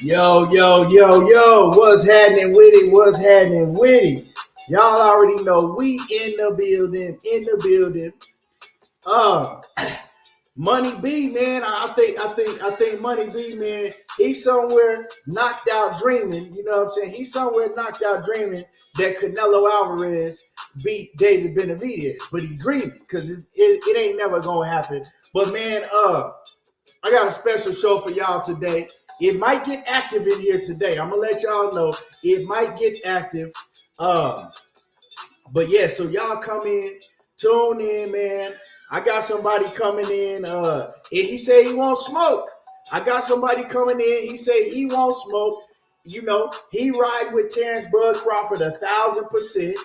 Yo, what's happening with it? What's happening with it? Y'all already know we in the building. Uh Money B, man. I think Money B, man, he's somewhere knocked out dreaming. You know what I'm saying? He's somewhere knocked out dreaming that Canelo Alvarez beat David Benavidez. But he dreaming because it ain't never gonna happen. But man, I got a special show for y'all today. It might get active in here today. I'm gonna let y'all know it might get active. But yeah, so y'all come in, tune in, man. I got somebody coming in. And he said he won't smoke. I got somebody coming in. He said he won't smoke. You know, he ride with Terence Crawford 1,000%.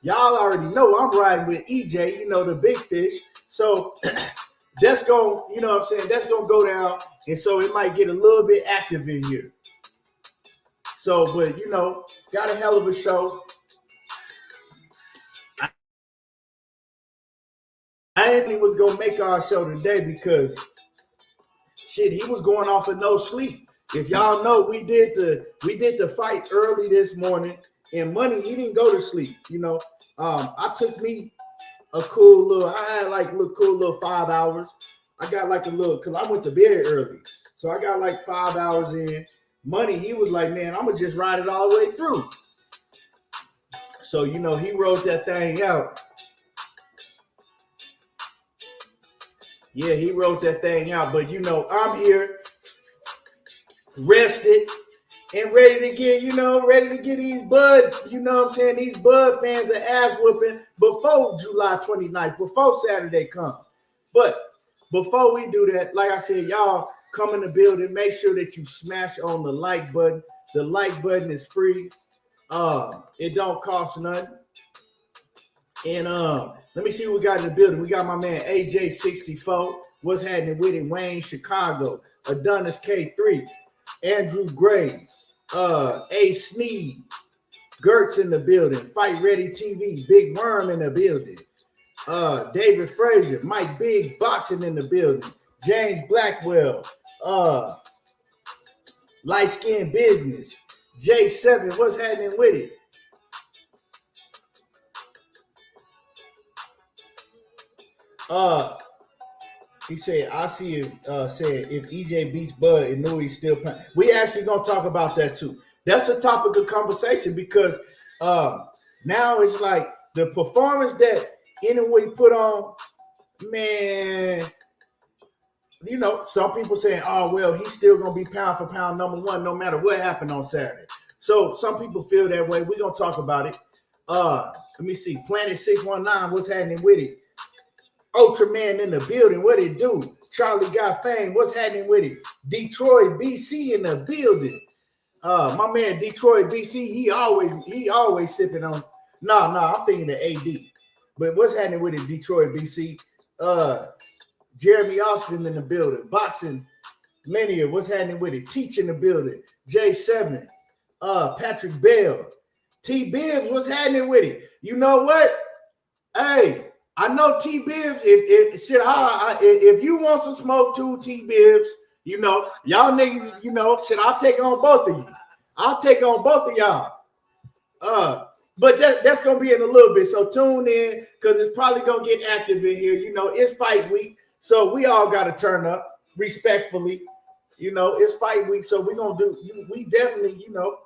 Y'all already know I'm riding with EJ. You know, the big fish. So that's going, you know what I'm saying? That's going to go down. And so it might get a little bit active in here. So, but, you know, got a hell of a show. I didn't think he was going to make our show today because, shit, he was going off of no sleep. If y'all know, we did the fight early this morning. And Money, he didn't go to sleep. You know, I took me a cool little, I had like a cool little 5 hours. I got like a little, because I went to bed early. So I got like 5 hours in. Money, he was like, man, I'm going to just ride it all the way through. So, you know, he wrote that thing out. Yeah, he wrote that thing out. But, you know, I'm here, rested, and ready to get these Bud, you know what I'm saying, these Bud fans are ass whooping before July 29th, before Saturday comes. But before we do that, like I said, y'all come in the building, make sure that you smash on the like button. The like button is free. It don't cost nothing. And let me see what we got in the building. We got my man AJ64. What's happening with it? Wayne, Chicago. Adonis K3. Andrew Gray. A Sneed. Gertz in the building. Fight Ready TV. Big Worm in the building. David Frazier. Mike Biggs boxing in the building. James Blackwell. Light Skin Business. J7. What's happening with it? He said, I see it said if EJ beats Bud and Inoue still playing. We actually gonna talk about that too. That's a topic of conversation because now it's like the performance that Inoue put on, man. You know, some people saying, oh, well, he's still gonna be pound for pound number one no matter what happened on Saturday. So some people feel that way. We're gonna talk about it. Let me see. Planet 619, what's happening with it? Ultraman in the building, what it do? Charlie got fame, what's happening with it? Detroit, BC in the building. My man Detroit, BC, he always sipping on. No, I'm thinking of AD. But what's happening with it, Detroit, BC? Jeremy Austin in the building. Boxing Mania, what's happening with it? Teach in the building. J7, Patrick Bell. T Bibbs, what's happening with it? You know what? Hey, I know T Bibbs. If you want some smoke too, T Bibbs, you know, y'all niggas, you know, I'll take on both of you. I'll take on both of y'all. But that's gonna be in a little bit. So tune in because it's probably gonna get active in here. You know, it's fight week, so we all gotta turn up respectfully. You know, it's fight week, so we definitely, you know,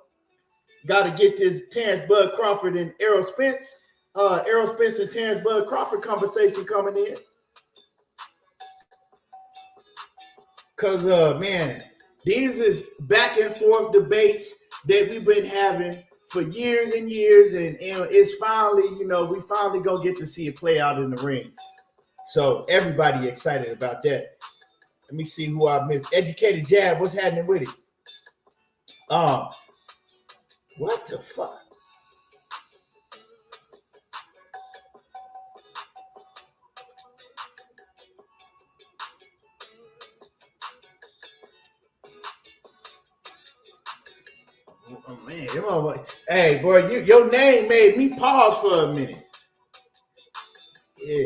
gotta get this Terence Bud Crawford and Errol Spence. Errol Spence and Terence Bud Crawford conversation coming in. Because, man, these is back and forth debates that we've been having for years and years. And it's finally, you know, we finally gonna get to see it play out in the ring. So everybody excited about that. Let me see who I missed. Educated Jab, what's happening with it? What the fuck? Oh, man. Hey, boy, your name made me pause for a minute. Yeah.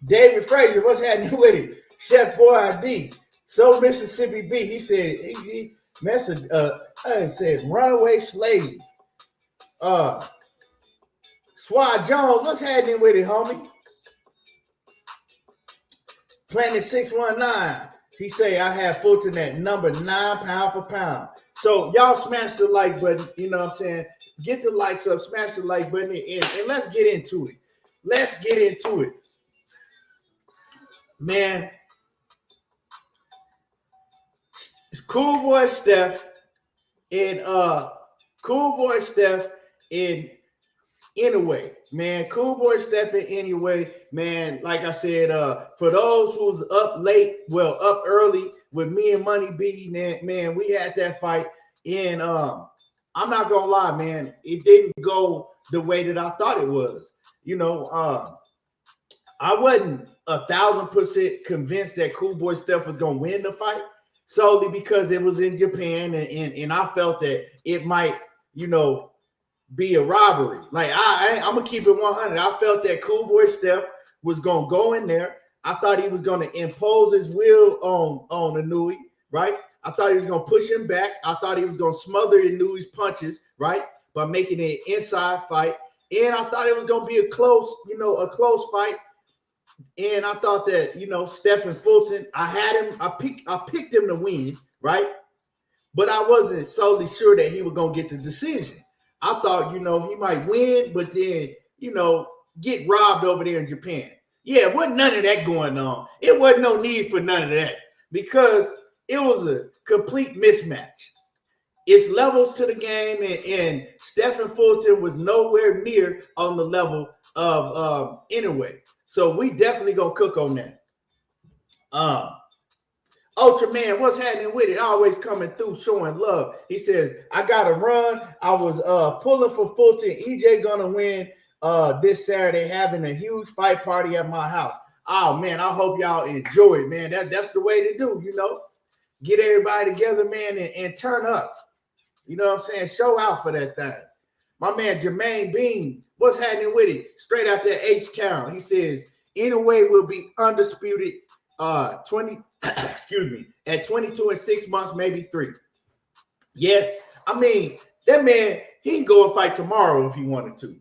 David Frazier, what's happening with it? Chef Boy ID. So Mississippi B, he said he message it says runaway slave. Swad Jones, what's happening with it, homie? Planet 619. He say I have Fulton at number 9 pound for pound. So y'all smash the like button, you know what I'm saying? Get the likes up, smash the like button, and let's get into it. Let's get into it. Man, it's Cool Boy Steph in Inoue, man. Cool Boy Steph in Inoue, man. Like I said, for those who's up late, well, up early with me and Money B, man, we had that fight. And I'm not gonna lie, man, it didn't go the way that I thought it was. You know, I wasn't 1,000% convinced that Cool Boy Steph was gonna win the fight, solely because it was in Japan, and I felt that it might, you know, be a robbery. Like I'm gonna keep it 100. I felt that Cool Boy Steph was gonna go in there. I thought he was gonna impose his will on Inoue, right? I thought he was gonna push him back. I thought he was gonna smother Inoue's punches, right, by making it an inside fight. And I thought it was gonna be a close fight. And I thought that, you know, Stephen Fulton, I picked him to win, right? But I wasn't solely sure that he was gonna get the decision. I thought, you know, he might win, but then, you know, get robbed over there in Japan. Yeah, wasn't none of that going on. It wasn't no need for none of that because it was a complete mismatch. It's levels to the game, and Stephen Fulton was nowhere near on the level of Inoue. So we definitely gonna cook on that. Ultra Man, what's happening with it? Always coming through, showing love. He says, I got to run. I was pulling for Fulton. EJ gonna win this Saturday, having a huge fight party at my house. Oh man, I hope y'all enjoy it, man. That's the way to do, you know. Get everybody together, man, and turn up. You know what I'm saying? Show out for that thing. My man Jermaine Bean, what's happening with it? Straight out there, H-Town. He says, Inoue will be undisputed 20 at 22 and 6 months, maybe 3. Yeah, I mean, that man, he can go and fight tomorrow if he wanted to.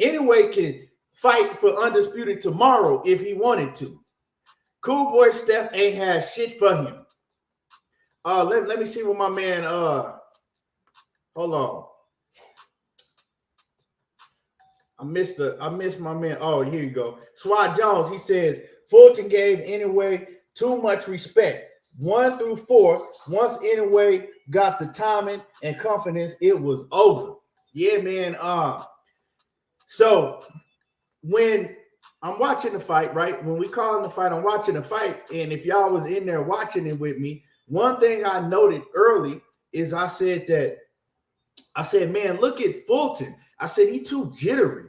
Inoue can fight for undisputed tomorrow if he wanted to. Cool Boy Steph ain't had shit for him. Let me see what my man, hold on. I missed my man. Oh, here you go. Swat Jones, he says, Fulton gave Inoue too much respect. 1 through 4, once Inoue got the timing and confidence, it was over. Yeah, man. So when I'm watching the fight, right? When we calling the fight, I'm watching the fight. And if y'all was in there watching it with me, one thing I noted early is I said, man, look at Fulton. I said, he too jittery.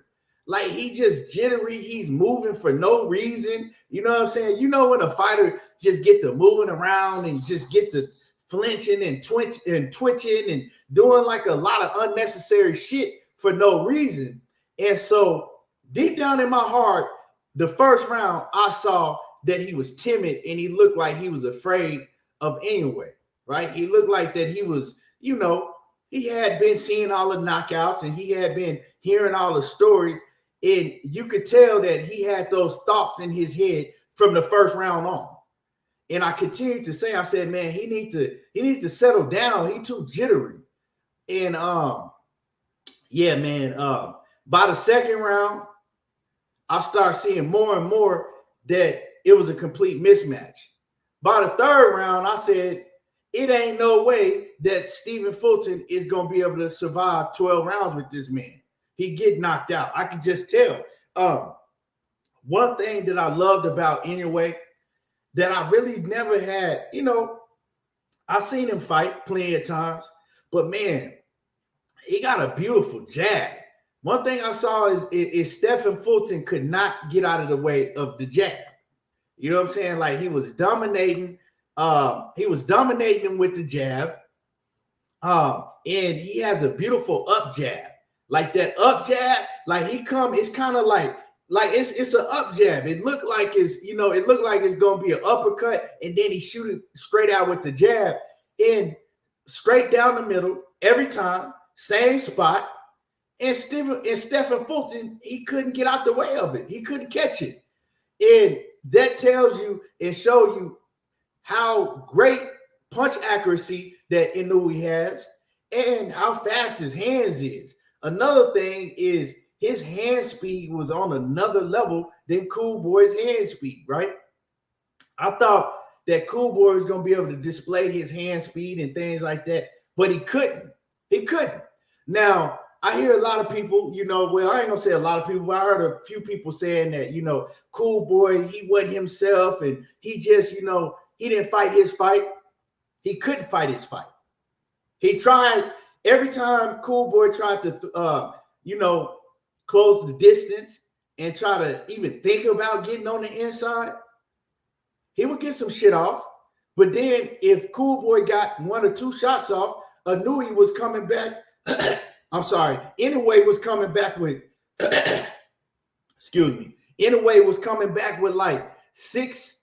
Like, he just jittery. He's moving for no reason. You know what I'm saying? You know when a fighter just get to moving around and just get to flinching and twitching and doing like a lot of unnecessary shit for no reason. And so deep down in my heart, the first round, I saw that he was timid and he looked like he was afraid of Inoue, right? He looked like that he was, you know, he had been seeing all the knockouts and he had been hearing all the stories. And you could tell that he had those thoughts in his head from the first round on. And I continued to say, I said, man, he needs to settle down. He too jittery. And yeah, man, by the second round, I start seeing more and more that it was a complete mismatch. By the third round, I said, it ain't no way that Stephen Fulton is going to be able to survive 12 rounds with this man. He get knocked out. I can just tell. One thing that I loved about Inoue that I really never had, you know, I seen him fight plenty of times, but man, he got a beautiful jab. One thing I saw is Stephen Fulton could not get out of the way of the jab. You know what I'm saying? Like, he was dominating. He was dominating him with the jab. And he has a beautiful up jab. Like that up jab, like he come, it's kind of like like it's an up jab. It looked like it's gonna be an uppercut, and then he shoot it straight out with the jab and straight down the middle every time, same spot. And Stephen Fulton, he couldn't get out the way of it. He couldn't catch it. And that tells you and show you how great punch accuracy that Inoue has and how fast his hands is. Another thing is his hand speed was on another level than Cool Boy's hand speed, right? I thought that Cool Boy was going to be able to display his hand speed and things like that, but he couldn't. He couldn't. Now, I hear a lot of people, well, I ain't going to say a lot of people, but I heard a few people saying that, Cool Boy, he wasn't himself and he just, he didn't fight his fight. He couldn't fight his fight. He tried every time Cool Boy tried to, close the distance and try to even think about getting on the inside, he would get some shit off. But then if Cool Boy got 1 or 2 shots off, Inoue was coming back. Inoue was coming back with, Inoue was coming back with like 6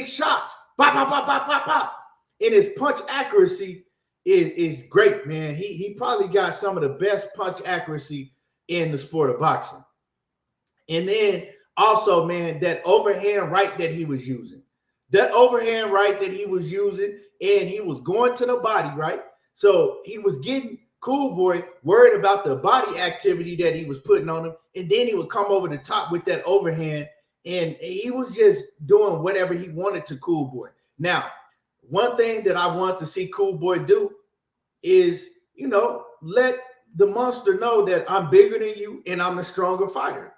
shots. Pop, pop, pop, pop, pop, pop. And his punch accuracy is great, man. He probably got some of the best punch accuracy in the sport of boxing. And then also, man, that overhand right that he was using. And he was going to the body, right? So he was getting Cool Boy worried about the body activity that he was putting on him. And then he would come over the top with that overhand. And he was just doing whatever he wanted to Cool Boy. Now, one thing that I want to see Cool Boy do is, let the monster know that I'm bigger than you and I'm the stronger fighter.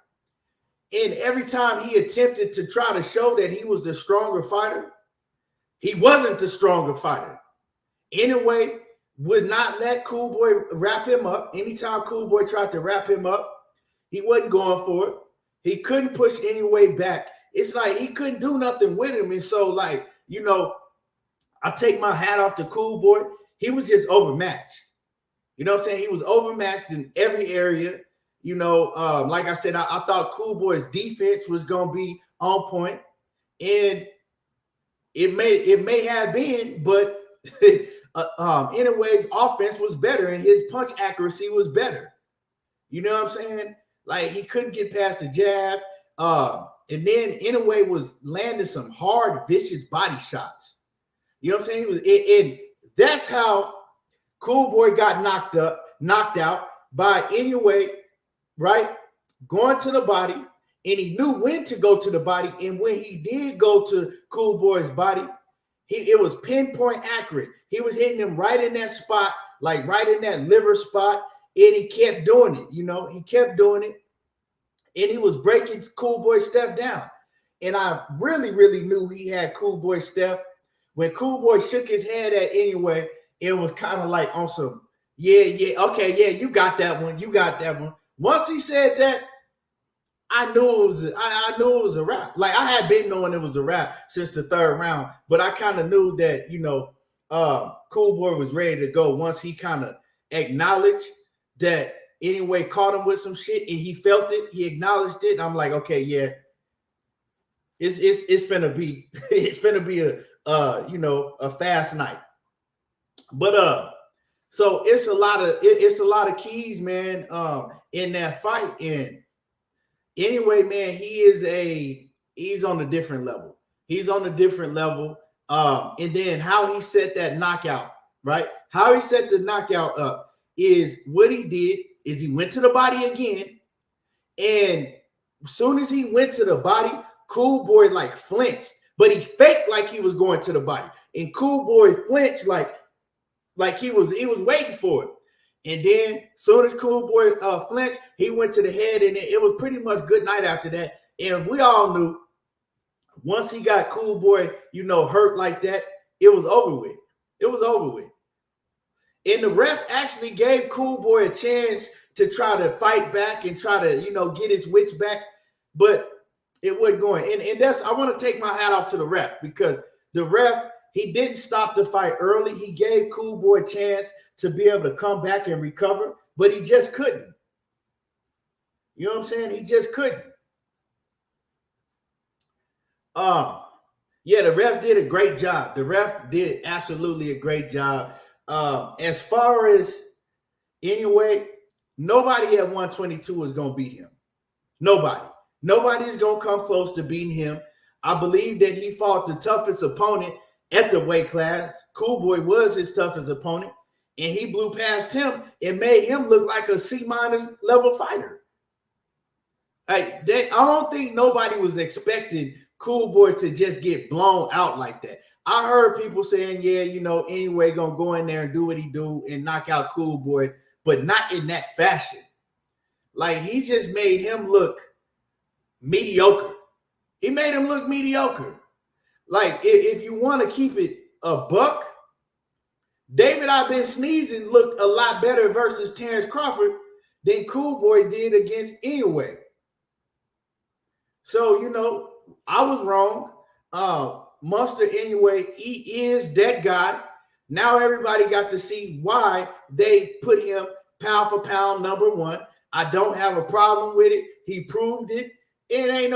And every time he attempted to try to show that he was the stronger fighter, he wasn't the stronger fighter. Inoue would not let Cool Boy wrap him up. Anytime Cool Boy tried to wrap him up, he wasn't going for it. He couldn't push Inoue back. It's like he couldn't do nothing with him. And so, like, I take my hat off to Cool Boy. He was just overmatched. You know what I'm saying? He was overmatched in every area. Like I said, I thought Cool Boy's defense was going to be on point. And it may have been, but Inoue's offense was better and his punch accuracy was better. You know what I'm saying? Like, he couldn't get past the jab. And then Inoue was landing some hard, vicious body shots. You know what I'm saying? And that's how Cool Boy got knocked out by Inoue, right? Going to the body, and he knew when to go to the body. And when he did go to Cool Boy's body, it was pinpoint accurate. He was hitting him right in that spot, like right in that liver spot, and he kept doing it. He kept doing it, and he was breaking Cool Boy Steph down. And I really, really knew he had Cool Boy Steph when Cool Boy shook his head at Inoue. It was kind of like on some, okay, you got that one. Once he said that, I knew it was a wrap. Like, I had been knowing it was a wrap since the 3rd round, but I kind of knew that, Cool Boy was ready to go once he kind of acknowledged that Inoue caught him with some shit and he felt it. He acknowledged it. And I'm like, okay, yeah, it's finna be a fast night. But so it's a lot of keys, man, in that fight. And anyway, man, he's on a different level. And then how he set that knockout, right? How he set the knockout up is what he did is he went to the body again. And as soon as he went to the body, Cool Boy like flinched, but he faked like he was going to the body. And Cool Boy flinched like he was waiting for it. And then as soon as Cool Boy flinched, he went to the head, and it was pretty much good night after that. And we all knew once he got Cool Boy, hurt like that, it was over with. And the ref actually gave Cool Boy a chance to try to fight back and try to, get his wits back, but it wasn't going. And I want to take my hat off to the ref, because the ref, he didn't stop the fight early. He gave Cool Boy a chance to be able to come back and recover, but he just couldn't. You know what I'm saying? He just couldn't. Yeah, the ref did a great job. The ref did absolutely a great job. As far as anyway, nobody at 122 is gonna beat him. Nobody. Nobody's gonna come close to beating him. I believe that he fought the toughest opponent at the weight class. Cool Boy was his toughest opponent, and he blew past him and made him look like a C-minus level fighter. I don't think nobody was expecting Cool Boy to just get blown out like that. I heard people saying, yeah, Inoue gonna go in there and do what he do and knock out Cool Boy, but not in that fashion. Like, he just made him look mediocre. He made him look mediocre. Like, if you want to keep it a buck, David I've been sneezing looked a lot better versus Terence Crawford than Cool Boy did against Inoue. So, I was wrong. Monster Inoue, he is that guy. Now everybody got to see why they put him pound for pound number one. I don't have a problem with it. He proved it. It ain't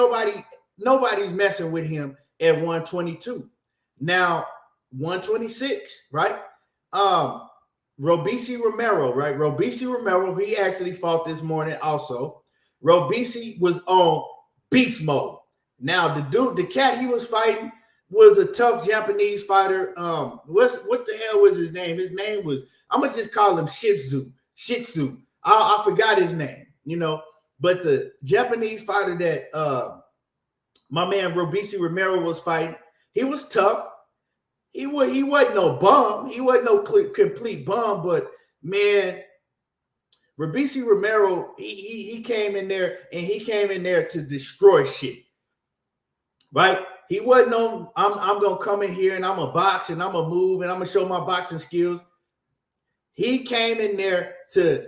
nobody's messing with him at 122. Now, 126, right? Robisi Romero, right? Robisi Romero, he actually fought this morning also. Robisi was on beast mode. Now, the cat he was fighting was a tough Japanese fighter. What the hell was his name? His name was, I'm gonna just call him Shih Tzu. I forgot his name, But the Japanese fighter that my man Robisi Romero was fighting, he was tough. He wasn't no bum. He wasn't no complete bum. But man, Robisi Romero, he came in there and he came in there to destroy shit. Right? He wasn't no, I'm gonna come in here and I'm gonna box and I'm gonna move and I'm gonna show my boxing skills. He came in there to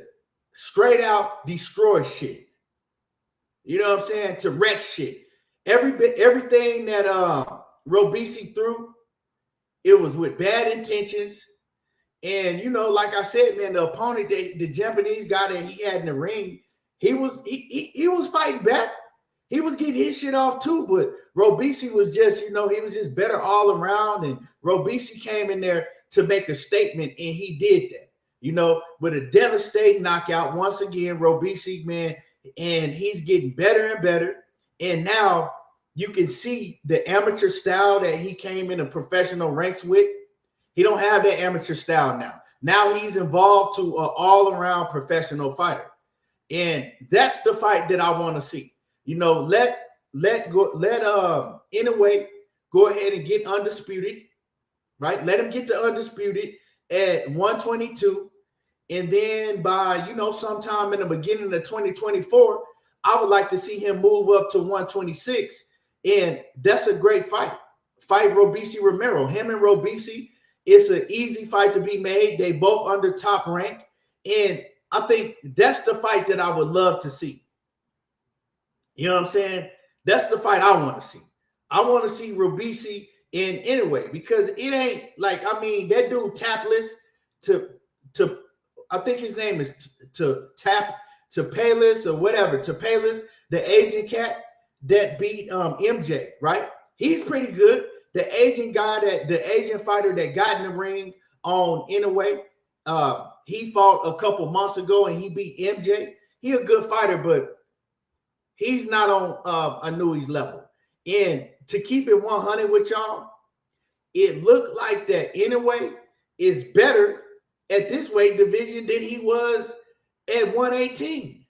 straight out destroy shit. You know what I'm saying? To wreck shit. Everything that Robisi threw, it was with bad intentions. And like I said, man, the opponent, the Japanese guy that he had in the ring, he was fighting back. He was getting his shit off too, but Robisi was just, he was just better all around. And Robisi came in there to make a statement, and he did that, with a devastating knockout. Once again, Robisi, man, and he's getting better and better. And now you can see the amateur style that he came in the professional ranks with. He don't have that amateur style now. Now he's involved to an all-around professional fighter. And that's the fight that I want to see. Let Inoue go ahead and get undisputed, right? Let him get to undisputed at 122. And then by, sometime in the beginning of 2024, I would like to see him move up to 126. And that's a great fight. Fight Robisi Romero. Him and Robisi, it's an easy fight to be made. They both under top rank. And I think that's the fight that I would love to see. You know what I'm saying? That's the fight I want to see. I want to see Robisi in Inoue, because it ain't like, that dude tapless to I think his name is to Payless or whatever. To Payless, the Asian cat that beat MJ, right? He's pretty good. The Asian fighter that got in the ring on Inoue, he fought a couple months ago and he beat MJ. He a good fighter, but he's not on Inoue's level. And to keep it 100 with y'all, it looked like that Inoue is better at this weight division than he was at 118.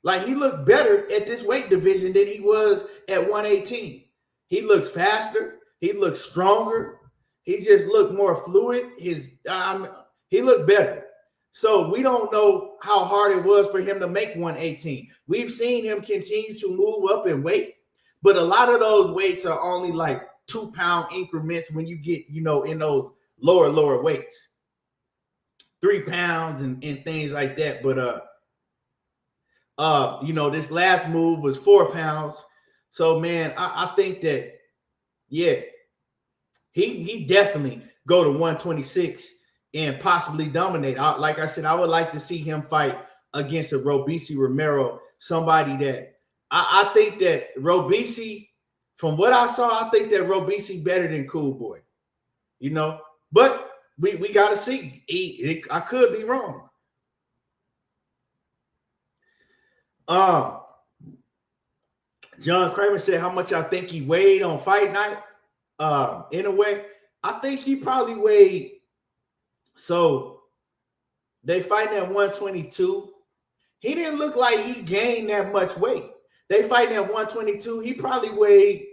Like, he looked better at this weight division than he was at 118. He looks faster. He looks stronger. He just looked more fluid. He looked better. So we don't know how hard it was for him to make 118. We've seen him continue to move up in weight, but a lot of those weights are only like 2-pound increments when you get, in those lower weights, 3 pounds and things like that. But this last move was 4 pounds. So man, I think that, yeah, he definitely go to 126 and possibly dominate. Like I said, I would like to see him fight against a Robisi Romero, somebody that I think that Robisi, from what I saw, I think that Robisi better than Cool Boy. You know, but we got to see. I could be wrong. John Kramer said how much I think he weighed on fight night. In a way, I think he probably weighed. So they fighting at 122. He didn't look like he gained that much weight. They fighting at 122. He probably weighed.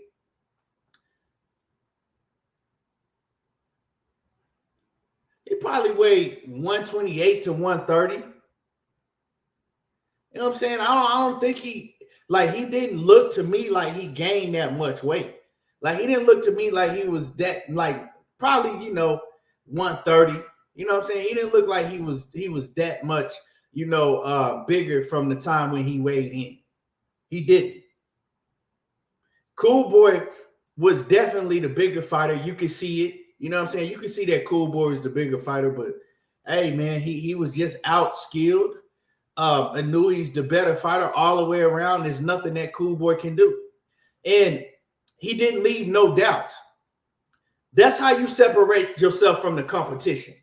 He probably weighed 128 to 130. You know what I'm saying? I don't think he didn't look to me like he gained that much weight. Like, he didn't look to me like he was that, like, probably, 130. You know what I'm saying? He didn't look like he was that much, bigger from the time when he weighed in. He didn't. Cool Boy was definitely the bigger fighter. You could see it. You know what I'm saying? You can see that Cool Boy is the bigger fighter, but hey, man, he was just outskilled. Inoue's the better fighter all the way around. There's nothing that Cool Boy can do. And he didn't leave no doubts. That's how you separate yourself from the competition.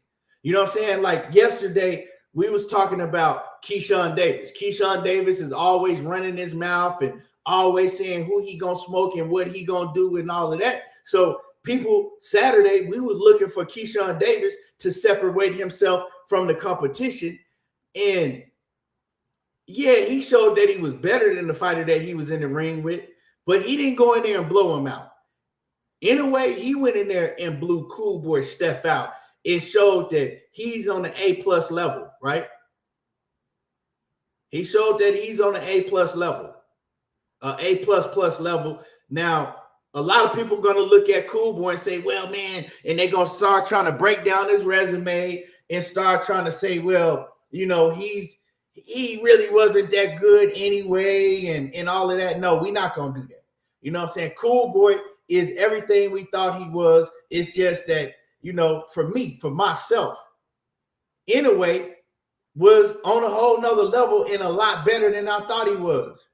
You know what I'm saying? Like yesterday, we was talking about Keyshawn Davis. Keyshawn Davis is always running his mouth and always saying who he gonna smoke and what he gonna do and all of that. So people, Saturday, we was looking for Keyshawn Davis to separate himself from the competition. And yeah, he showed that he was better than the fighter that he was in the ring with, but he didn't go in there and blow him out. In a way, he went in there and blew Cool Boy Steph out. It showed that he's on the A+ level, right? He showed that he's on the A+ level, A++ level. Now, a lot of people are going to look at Cool Boy and say, well, man, and they're going to start trying to break down his resume and start trying to say, well, he really wasn't that good anyway and all of that. No, we're not going to do that. You know what I'm saying? Cool Boy is everything we thought he was. It's just that, for me, for myself, Inoue was on a whole nother level and a lot better than I thought he was.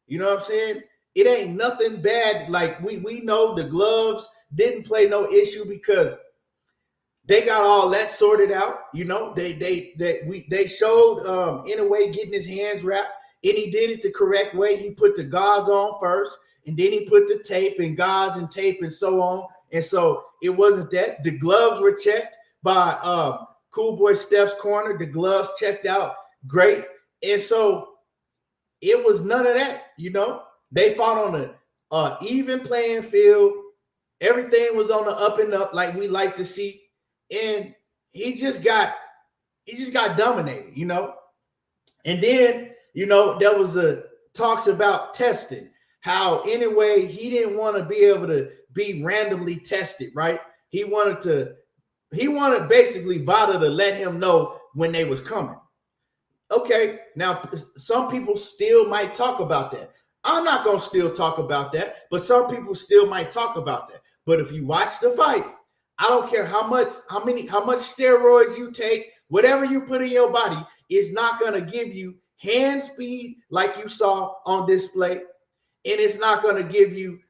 You know what I'm saying? It ain't nothing bad. Like we know the gloves didn't play no issue because they got all that sorted out. They showed Inoue getting his hands wrapped, and he did it the correct way. He put the gauze on first, and then he put the tape and gauze and tape and so on. And so it wasn't that. The gloves were checked by Cool Boy Steph's corner. The gloves checked out great. And so it was none of that, They fought on an even playing field. Everything was on the up and up like we like to see. And he just got dominated, And then, there was talks about testing. How anyway, he didn't want to be able to be randomly tested, right? He wanted basically Vada to let him know when they was coming. Okay, now some people still might talk about that. I'm not going to still talk about that, but some people still might talk about that. But if you watch the fight, I don't care how much steroids you take, whatever you put in your body is not going to give you hand speed like you saw on display. And it's not going to give you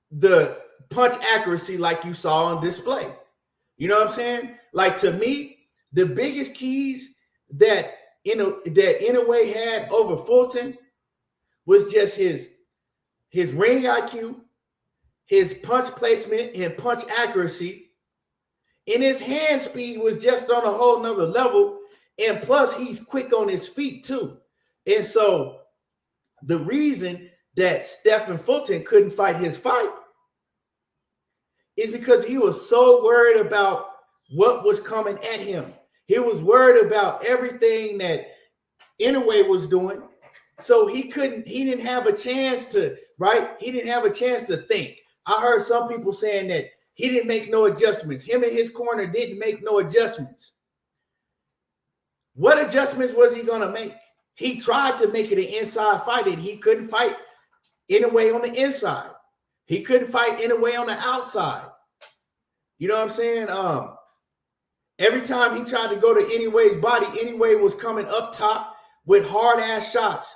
the punch accuracy like you saw on display. You know what I'm saying? Like, to me, the biggest keys that Inoue had over Fulton was just his ring IQ, his punch placement and punch accuracy, and his hand speed was just on a whole nother level. And plus, he's quick on his feet too. And so the reason that Stephen Fulton couldn't fight his fight is because he was so worried about what was coming at him. He was worried about everything that Inoue was doing. So he didn't have a chance to, right? He didn't have a chance to think. I heard some people saying that he didn't make no adjustments. Him and his corner didn't make no adjustments. What adjustments was he going to make? He tried to make it an inside fight, and he couldn't fight Inoue on the inside. He couldn't fight Inoue on the outside. You know what I'm saying? Every time he tried to go to Inoue's body, Inoue was coming up top with hard-ass shots.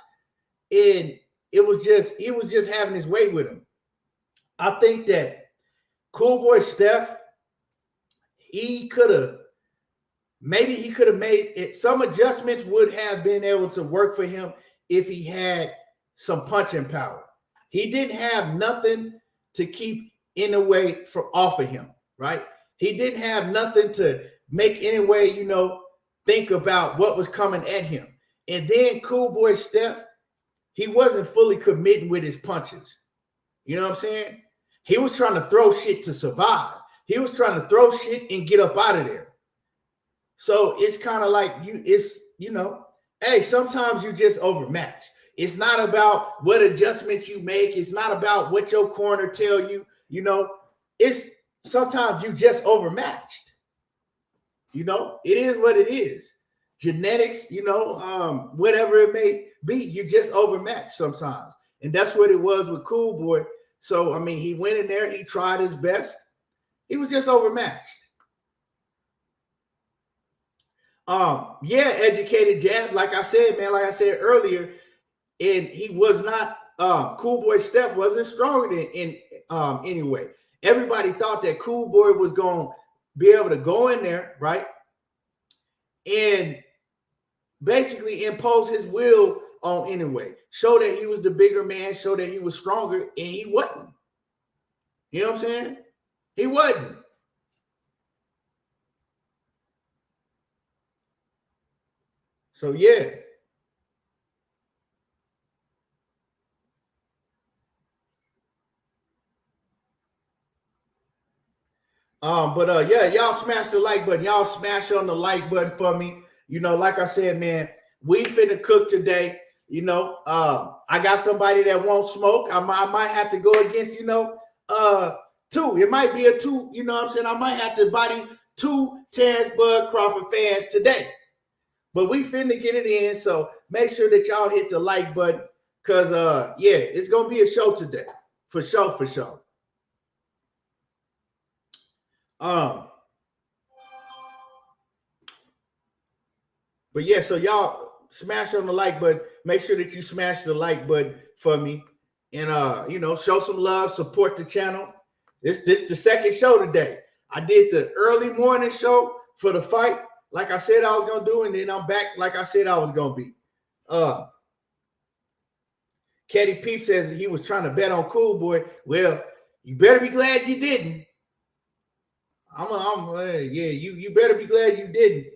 and he was just having his way with him. I think that Cool Boy Steph, he could have made it. Some adjustments would have been able to work for him if he had some punching power. He didn't have nothing to keep Inoue from off of him, right? He didn't have nothing to make Inoue, think about what was coming at him. And then Cool Boy Steph, he wasn't fully committing with his punches. You know what I'm saying? He was trying to throw shit to survive. He was trying to throw shit and get up out of there. So it's kind of like hey, sometimes you just overmatched. It's not about what adjustments you make. It's not about what your corner tell you. It's sometimes you just overmatched. It is what it is. Genetics, whatever it may be, you just overmatched sometimes. And that's what it was with Cool Boy. So, he went in there. He tried his best. He was just overmatched. Educated jab, like I said earlier, and he was not. Cool Boy Steph wasn't stronger than Inoue. Everybody thought that Cool Boy was going to be able to go in there, right, and basically impose his will on Inoue, show that he was the bigger man, show that he was stronger, and he wasn't. You know what I'm saying? He wasn't. So yeah. Y'all smash the like button. Y'all smash on the like button for me. Like I said, man, we finna cook today. I got somebody that won't smoke. I might have to go against, two. It might be a two, you know what I'm saying? I might have to body two Terence Bud Crawford fans today. But we finna get it in. So make sure that y'all hit the like button. Cause it's gonna be a show today. For sure. But yeah, so y'all smash on the like button. Make sure that you smash the like button for me. And show some love, support the channel. This the second show today. I did the early morning show for the fight, like I said I was gonna do, and then I'm back like I said I was gonna be. Caddy Peep says he was trying to bet on Cool Boy. Well, you better be glad you didn't. You better be glad you didn't.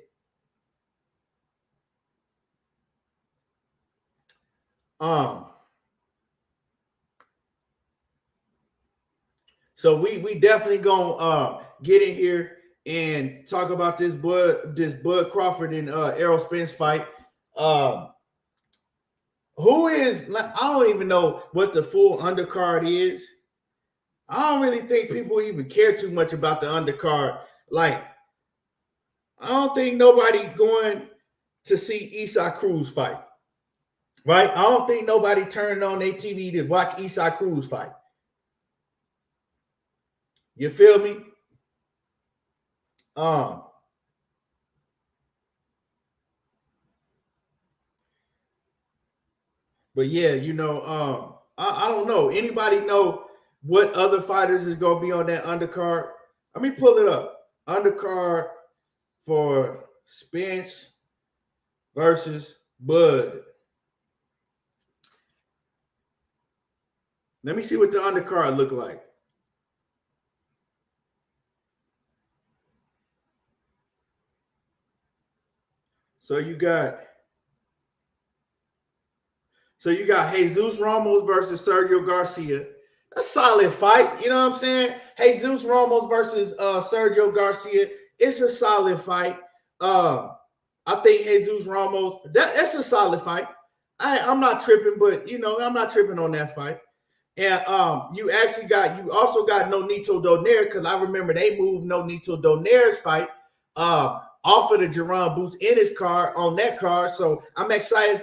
So we definitely gonna get in here and talk about this Bud Crawford and Errol Spence fight. Who is? I don't even know what the full undercard is. I don't really think people even care too much about the undercard. Like, I don't think nobody going to see Isaac Cruz fight. Right? I don't think nobody turned on their TV to watch Isaac Cruz fight. You feel me? But yeah, I don't know. Anybody know what other fighters is gonna be on that undercard? Let me pull it up. Undercard for Spence versus Bud. Let me see what the undercard look like. So you got Jesus Ramos versus Sergio Garcia. A solid fight, you know what I'm saying? Jesus Ramos versus Sergio Garcia. It's a solid fight. I think Jesus Ramos, that's a solid fight. I'm not tripping, but I'm not tripping on that fight. And you also got Nonito Donaire, because I remember they moved Nonito Donaire's fight off of the Jerron Boots in his card on that card. So I'm excited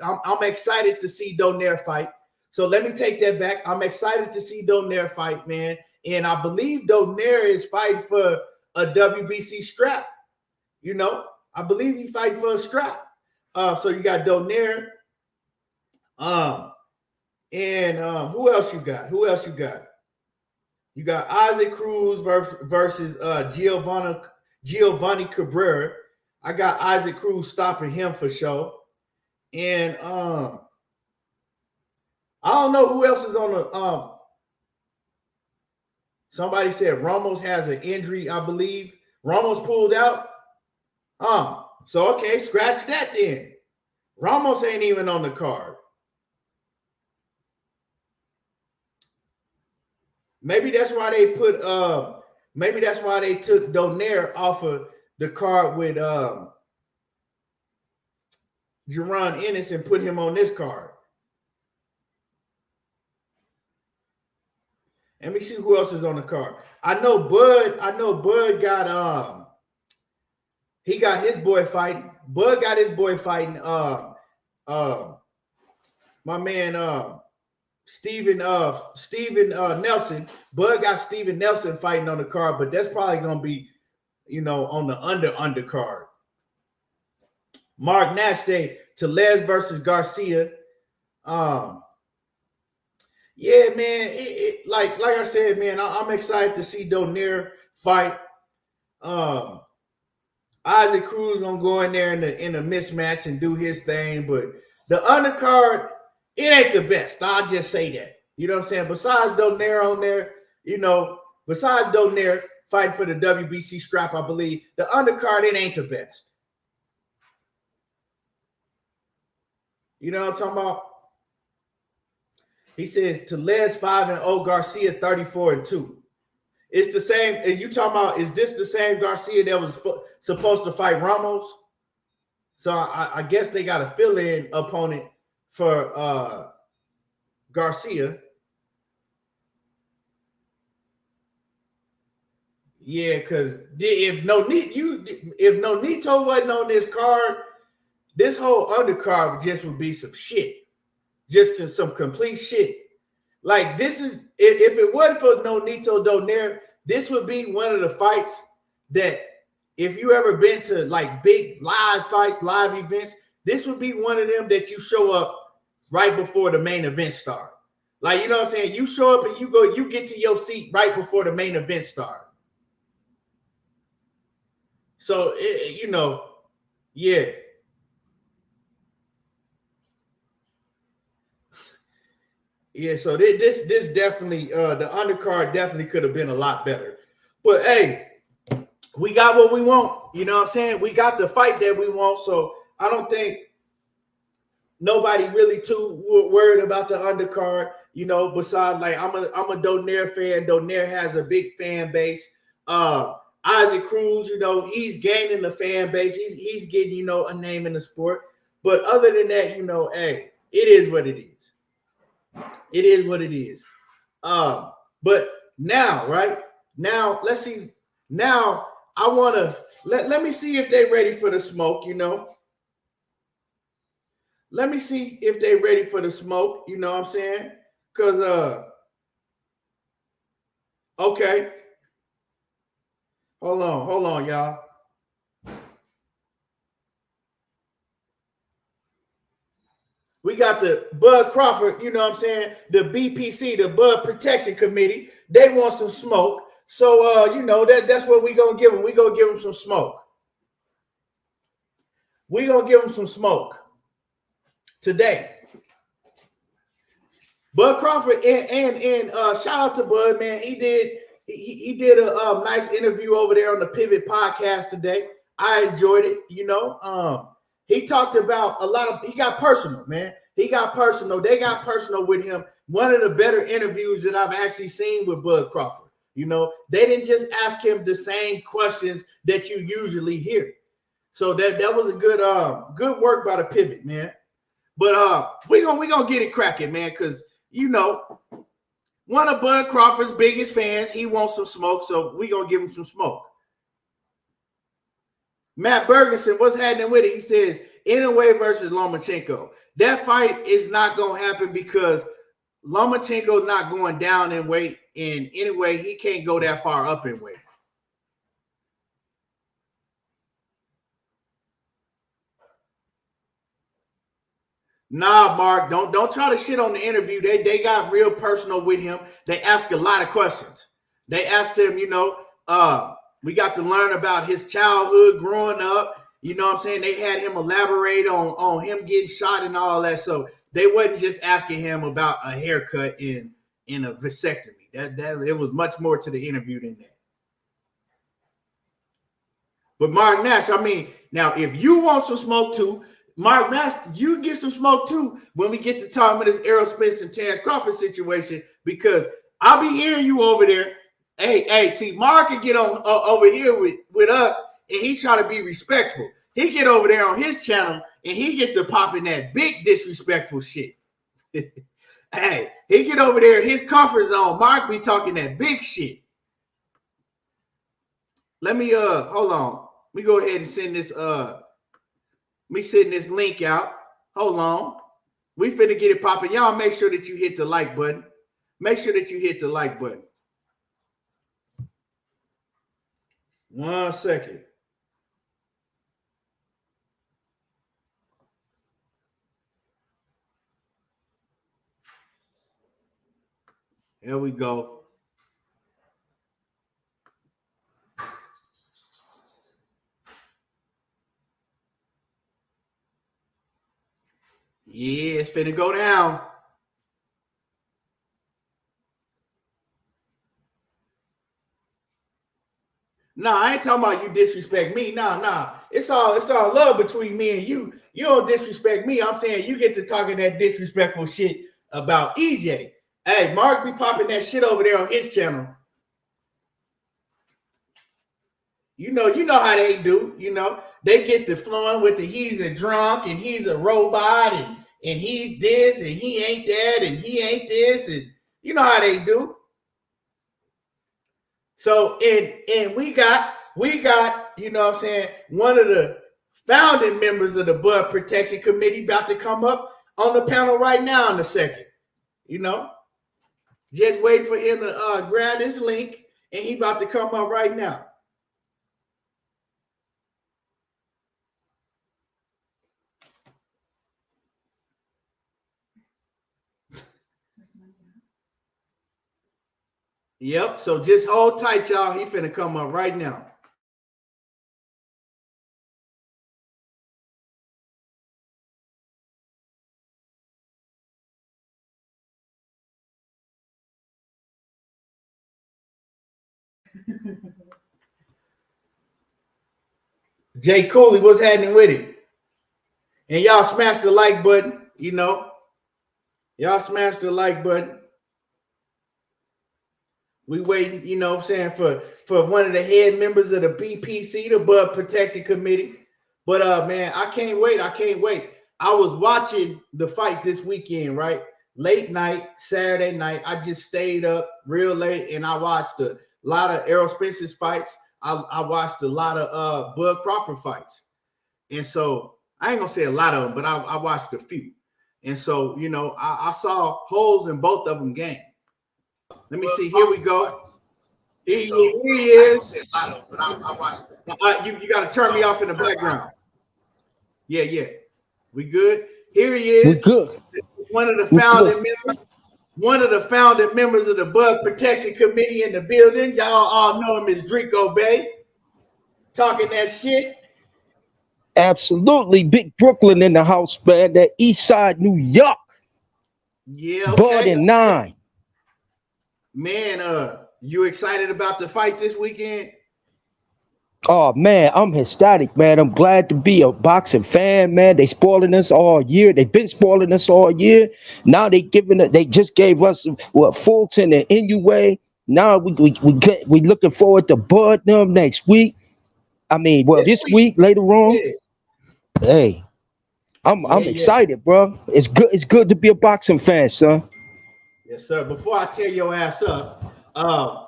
I'm excited to see Donaire fight. So let me take that back. I'm excited to see Donaire fight, man. And I believe Donaire is fighting for a WBC strap. I believe he fighting for a strap. So you got Donaire. Who else you got? You got Isaac Cruz versus Giovanni Cabrera. I got Isaac Cruz stopping him for sure. And I don't know who else is on the somebody said Ramos has an injury, I believe. Ramos pulled out. So okay, scratch that then. Ramos ain't even on the card. Maybe that's why they put maybe that's why they took Donaire off of the card with Jerron Ennis and put him on this card. Let me see who else is on the card. I know Bud got he got his boy fighting. Bud got his boy fighting my man Stephen Nelson. Bud got Stephen Nelson fighting on the card, but that's probably gonna be, on the undercard. Mark Nash say Tellez versus Garcia. Yeah, man. Like I said, man, I'm excited to see Donaire fight. Isaac Cruz gonna go in there in a mismatch and do his thing, but the undercard, it ain't the best. I'll just say that. You know what I'm saying? Besides Donaire on there, besides Donaire fighting for the WBC scrap, I believe the undercard, it ain't the best. You know what I'm talking about? He says Tellez 5-0, Garcia 34-2. It's the same. And you talking about, is this the same Garcia that was supposed to fight Ramos? So I guess they got a fill-in opponent for Garcia. Yeah, because if Nonito wasn't on this card, this whole undercard just would be some shit. Just some complete shit. Like, this is, if it wasn't for Nonito Donaire, this would be one of the fights that, if you ever been to like big live fights, live events, this would be one of them that you show up right before the main event start. Like, you know what I'm saying? You show up and you get to your seat right before the main event start. So, yeah. Yeah, so this definitely, the undercard definitely could have been a lot better. But hey, we got what we want. You know what I'm saying? We got the fight that we want. So I don't think nobody really too worried about the undercard. Besides, like, I'm a Donaire fan. Donaire has a big fan base. Isaac Cruz, he's gaining the fan base. He's getting, a name in the sport. But other than that, hey, it is what it is. It is what it is. But now, right? Now, let's see. Now, I want to let me see if they're ready for the smoke, Let me see if they're ready for the smoke, you know what I'm saying? Because, okay. Hold on, y'all. We got the Bud Crawford, you know what I'm saying? The BPC, the Bud Protection Committee. They want some smoke. So, that's what we're going to give them. We're going to give them some smoke. We're going to give them some smoke today. Bud Crawford and shout out to Bud, man. He did a nice interview over there on the Pivot podcast today. I enjoyed it. He talked about he got personal, man. He got personal. They got personal with him. One of the better interviews that I've actually seen with Bud Crawford. They didn't just ask him the same questions that you usually hear. So that was a good work by the Pivot, man. But we gonna get it cracking, man, because one of Bud Crawford's biggest fans, he wants some smoke, so we gonna give him some smoke. Matt Bergenson, what's happening with it? He says Inoue versus Lomachenko. That fight is not gonna happen because Lomachenko not going down in weight, and anyway, he can't go that far up in weight. Nah, Mark, don't try to shit on the interview. They got real personal with him. They ask a lot of questions. They asked him, we got to learn about his childhood growing up. You know what I'm saying? They had him elaborate on him getting shot and all that. So they wasn't just asking him about a haircut in a vasectomy. That it was much more to the interview than that. But Mark Nash, I mean, now if you want some smoke too, Mark Nash, you get some smoke too when we get to talking about this Errol Spence and Terence Crawford situation, because I'll be hearing you over there. Hey, see, Mark can get on over here with us, and he try to be respectful. He get over there on his channel, and he get to popping that big disrespectful shit. Hey, he get over there in his comfort zone. Mark be talking that big shit. Let me hold on. Let me go ahead and send this me sending this link out. Hold on. We finna get it popping. Y'all make sure that you hit the like button. Make sure that you hit the like button. 1 second. Here we go. Yeah, it's finna go down. Nah, I ain't talking about you disrespect me. Nah. It's all love between me and you. You don't disrespect me. I'm saying you get to talking that disrespectful shit about EJ. Hey, Mark be popping that shit over there on his channel. You know how they do. They get to flowing with the he's a drunk and he's a robot and he's this and he ain't that and he ain't this, and you know how they do. So and we got, you know what I'm saying, one of the founding members of the Bud Protection Committee about to come up on the panel right now in a second. Just waiting for him to grab this link, and he about to come up right now. Yep, so just hold tight, y'all. He finna come up right now. Jay Cooley, what's happening with it? And y'all smash the like button, Y'all smash the like button. We waiting, you know what I'm saying, for one of the head members of the BPC, the Bud Protection Committee. But man, I can't wait. I was watching the fight this weekend, right? Late night, Saturday night. I just stayed up real late and I watched a lot of Errol Spence's fights. I watched a lot of Bud Crawford fights. And so I ain't gonna say a lot of them, but I watched a few. And so, I saw holes in both of them games. Let me see. Here we go. Here he is. You got to turn me off in the background. Yeah. We good? Here he is. We good. One of the founding members of the Bud Protection Committee in the building. Y'all all know him as Drico Bay. Talking that shit. Absolutely. Big Brooklyn in the house, man. That East Side, New York. Yeah, okay. Bud and 9. Man, you excited about the fight this weekend? Oh man, I'm ecstatic, man. I'm glad to be a boxing fan, man. They spoiling us all year. They've been spoiling us all year. Now they just gave us Fulton and Inoue. Now we looking forward to Bud them next week. I mean, this week later on. Yeah. Hey, I'm excited, bro. It's good to be a boxing fan, son. Yes, sir. Before I tear your ass up,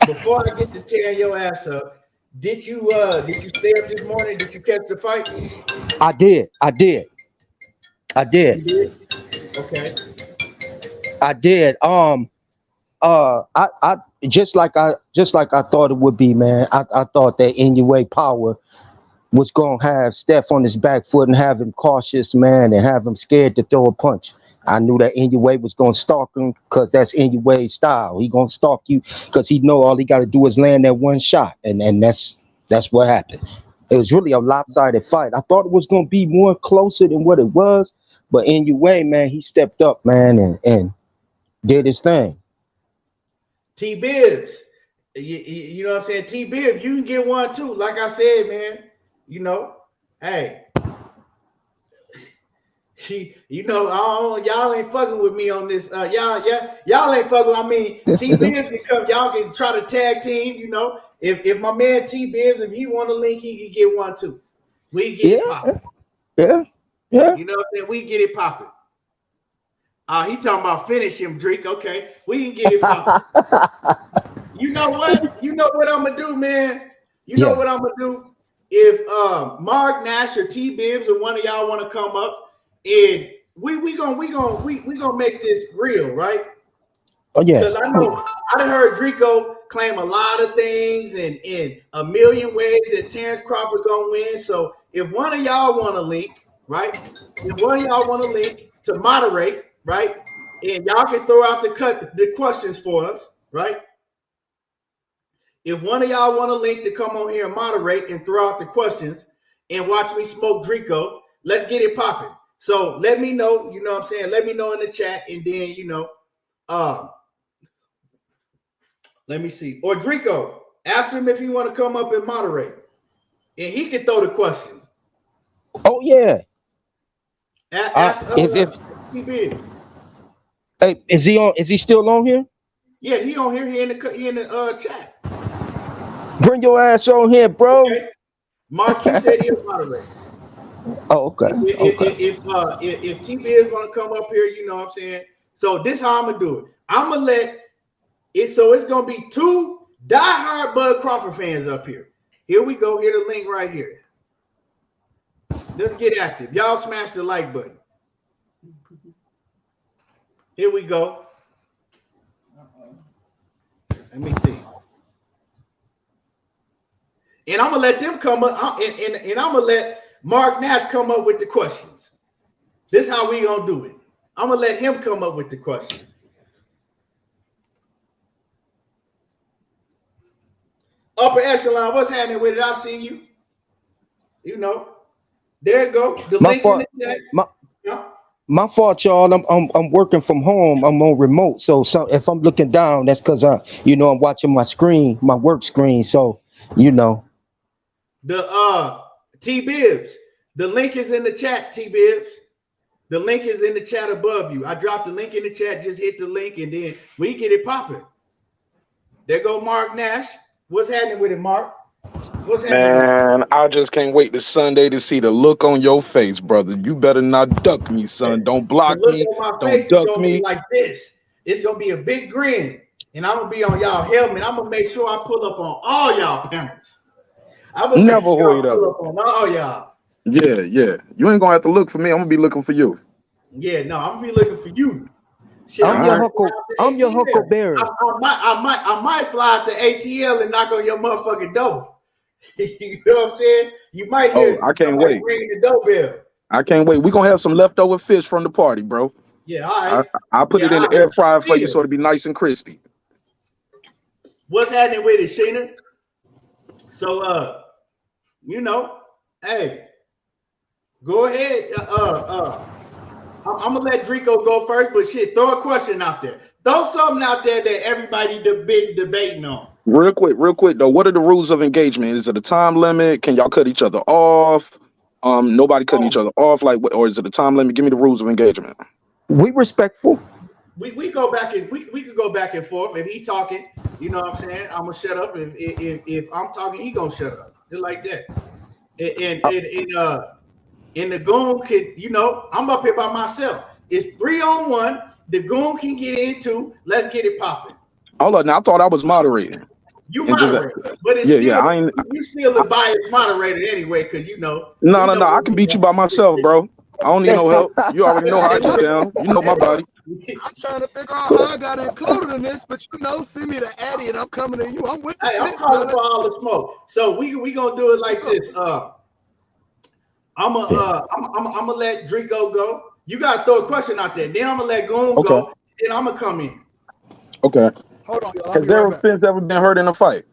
before I get to tearing your ass up, did you stay up this morning? Did you catch the fight? I did. You did? Okay. I did. I just like I thought it would be, man. I thought that Inoue power was gonna have Steph on his back foot and have him cautious, man, and have him scared to throw a punch. I knew that Inoue was gonna stalk him because that's Inoue's style. He gonna stalk you because he know all he got to do is land that one shot, and that's what happened. It was really a lopsided fight. I thought it was gonna be more closer than what it was, but Inoue, man, he stepped up, man, and did his thing. T Bibbs, you know what I'm saying? T Bibbs, you can get one too. Like I said, man, you know, hey, y'all ain't fucking with me on this. Y'all ain't fucking. I mean, T Bibbs can come. Y'all can try to tag team. You know, if my man T Bibbs, if he want to link, he can get one too. We get it popping. Yeah. You know what I'm saying? We get it popping. He talking about finish him, Drake. Okay, we can get it popping. You know what? You know what I'm gonna do, man. You know what I'm gonna do. If Mark Nash or T Bibbs or one of y'all want to come up, and we gonna make this real, right? Oh yeah. Because I know I done heard Drico claim a lot of things and in a million ways that Terence Crawford gonna win. So if one of y'all want to link, right? If one of y'all want to link to moderate, right? And y'all can throw out the questions for us, right? If one of y'all want to link to come on here and moderate and throw out the questions and watch me smoke Drico, let's get it popping. So let me know, you know what I'm saying? Let me know in the chat, and then, you know, let me see. Or Drico, ask him if he want to come up and moderate. And he can throw the questions. Oh yeah. Ask if he big. Hey, is he still on here? Yeah, he on here. He in the chat. Bring your ass on here, bro. Okay. Mark, you said he'll moderate. Oh, okay. If T is gonna come up here, you know what I'm saying. So this how I'm gonna do it. I'm gonna let it. So it's gonna be two diehard Bud Crawford fans up here. Here we go. Here the link right here. Let's get active. Y'all smash the like button. Here we go. Let me see. And I'm gonna let them come up, and I'm gonna let Mark Nash come up with the questions. This is how we gonna do it. I'm gonna let him come up with the questions. Upper echelon, what's happening with it? I see you. You know, there you go. The link in the chat. My fault, y'all. I'm working from home. I'm on remote, so if I'm looking down, that's because I'm watching my screen, my work screen. So the T Bibbs, the link is in the chat. T Bibbs, the link is in the chat above you. I dropped the link in the chat. Just hit the link, and then we get it popping. There go Mark Nash. What's happening with it, Mark? What's happening? Man, I just can't wait this Sunday to see the look on your face, brother. You better not duck me, son. Don't block me. Don't duck me. Be like this. It's gonna be a big grin, and I'm gonna be on y'all helmet. I'm gonna make sure I pull up on all y'all panels. I'm gonna never make sure I pull pull up on all y'all. Yeah. You ain't gonna have to look for me. I'm gonna be looking for you. Yeah, no, I'm gonna be looking for you. Shit, I'm your huckleberry. I might fly to ATL and knock on your motherfucking door. You know what I'm saying? You might hear. I can't wait. Ringing the doorbell. I can't wait. We're gonna have some leftover fish from the party, bro. Yeah, all right. I'll put it in the air fryer for you so it'll be nice and crispy. What's happening with it, Sheena? So hey, go ahead. I'm gonna let Drico go first, but shit, throw a question out there. Throw something out there that everybody been debating on. Real quick though, what are the rules of engagement? Is it a time limit? Can y'all cut each other off? Nobody cutting each other off, or is it a time limit? Give me the rules of engagement. We respectful. We go back and we could go back and forth. If he talking, you know what I'm saying, I'm gonna shut up. If I'm talking, he gonna shut up. Just like that. And the goon could, I'm up here by myself. It's 3-on-1. The goon can get into. Let's get it popping. Hold on, now I thought I was moderating. You moderate, but it's you still a biased moderator anyway, because No, I can beat you by myself, bro. I don't need no help. You already know how I get down. You know my body. I'm trying to figure out how I got included in this, but send me the Addy and I'm coming to you. I'm with you. Hey, I'm calling for all the smoke. So we gonna do it like this. I'm gonna let Drico go. You gotta throw a question out there. Then I'm gonna let Goon Okay. go. Then I'm gonna come in. Okay. Hold on, y'all. I'll Has be right Errol back. Spence ever been hurt in a fight?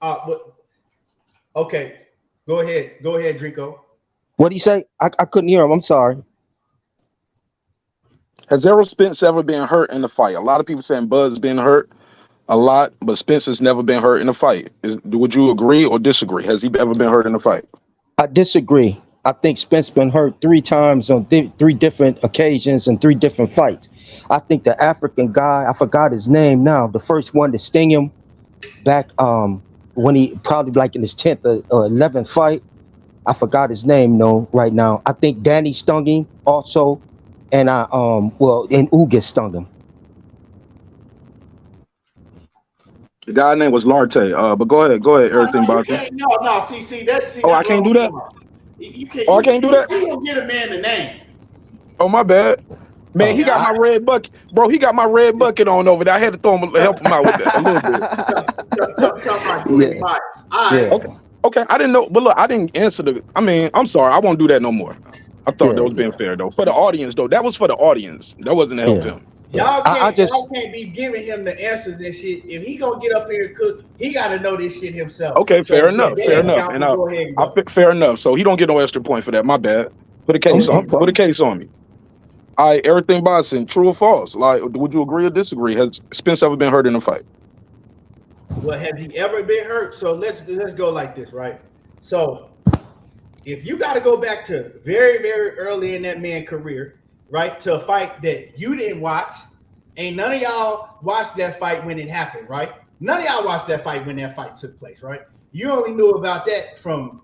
But okay, go ahead, Drico. What do you say? I couldn't hear him. I'm sorry. Has Errol Spence ever been hurt in a fight? A lot of people saying Bud's been hurt a lot, but Spence has never been hurt in a fight. Would you agree or disagree? Has he ever been hurt in a fight? I disagree. I think Spence been hurt 3 times on 3 different occasions and 3 different fights. I think the African guy, I forgot his name now, the first one to sting him back when he probably like in his 10th or 11th fight. I forgot his name no right now. I think Danny stung him also, and and Ugas stung him. The guy name was Larte. But go ahead, everything about you. No. See, that's I can't do that. You can't. Oh, I can't do that. You don't get a man the name. Oh, my bad. Man, he got my red bucket, bro. He got my red bucket on over there. I had to help him out with that a little bit. Talk about Myers. All right. Okay. I didn't know, but look, I didn't answer the. I mean, I'm sorry. I won't do that no more. I thought that was being fair though. For the audience though, that was for the audience. That wasn't to help him. Y'all can't be giving him the answers and shit. If he gonna get up here and cook, he got to know this shit himself. Okay, fair enough. And fair enough. So he don't get no extra point for that. My bad. Put a case on me. Put a case on me. All right, everything Boston, true or false? Like, would you agree or disagree? Has Spence ever been hurt in a fight? Well, has he ever been hurt? So let's go like this, right? So if you got to go back to very, very early in that man's career, right, to a fight that you didn't watch, ain't none of y'all watched that fight when it happened, right? None of y'all watched that fight when that fight took place, right? You only knew about that from,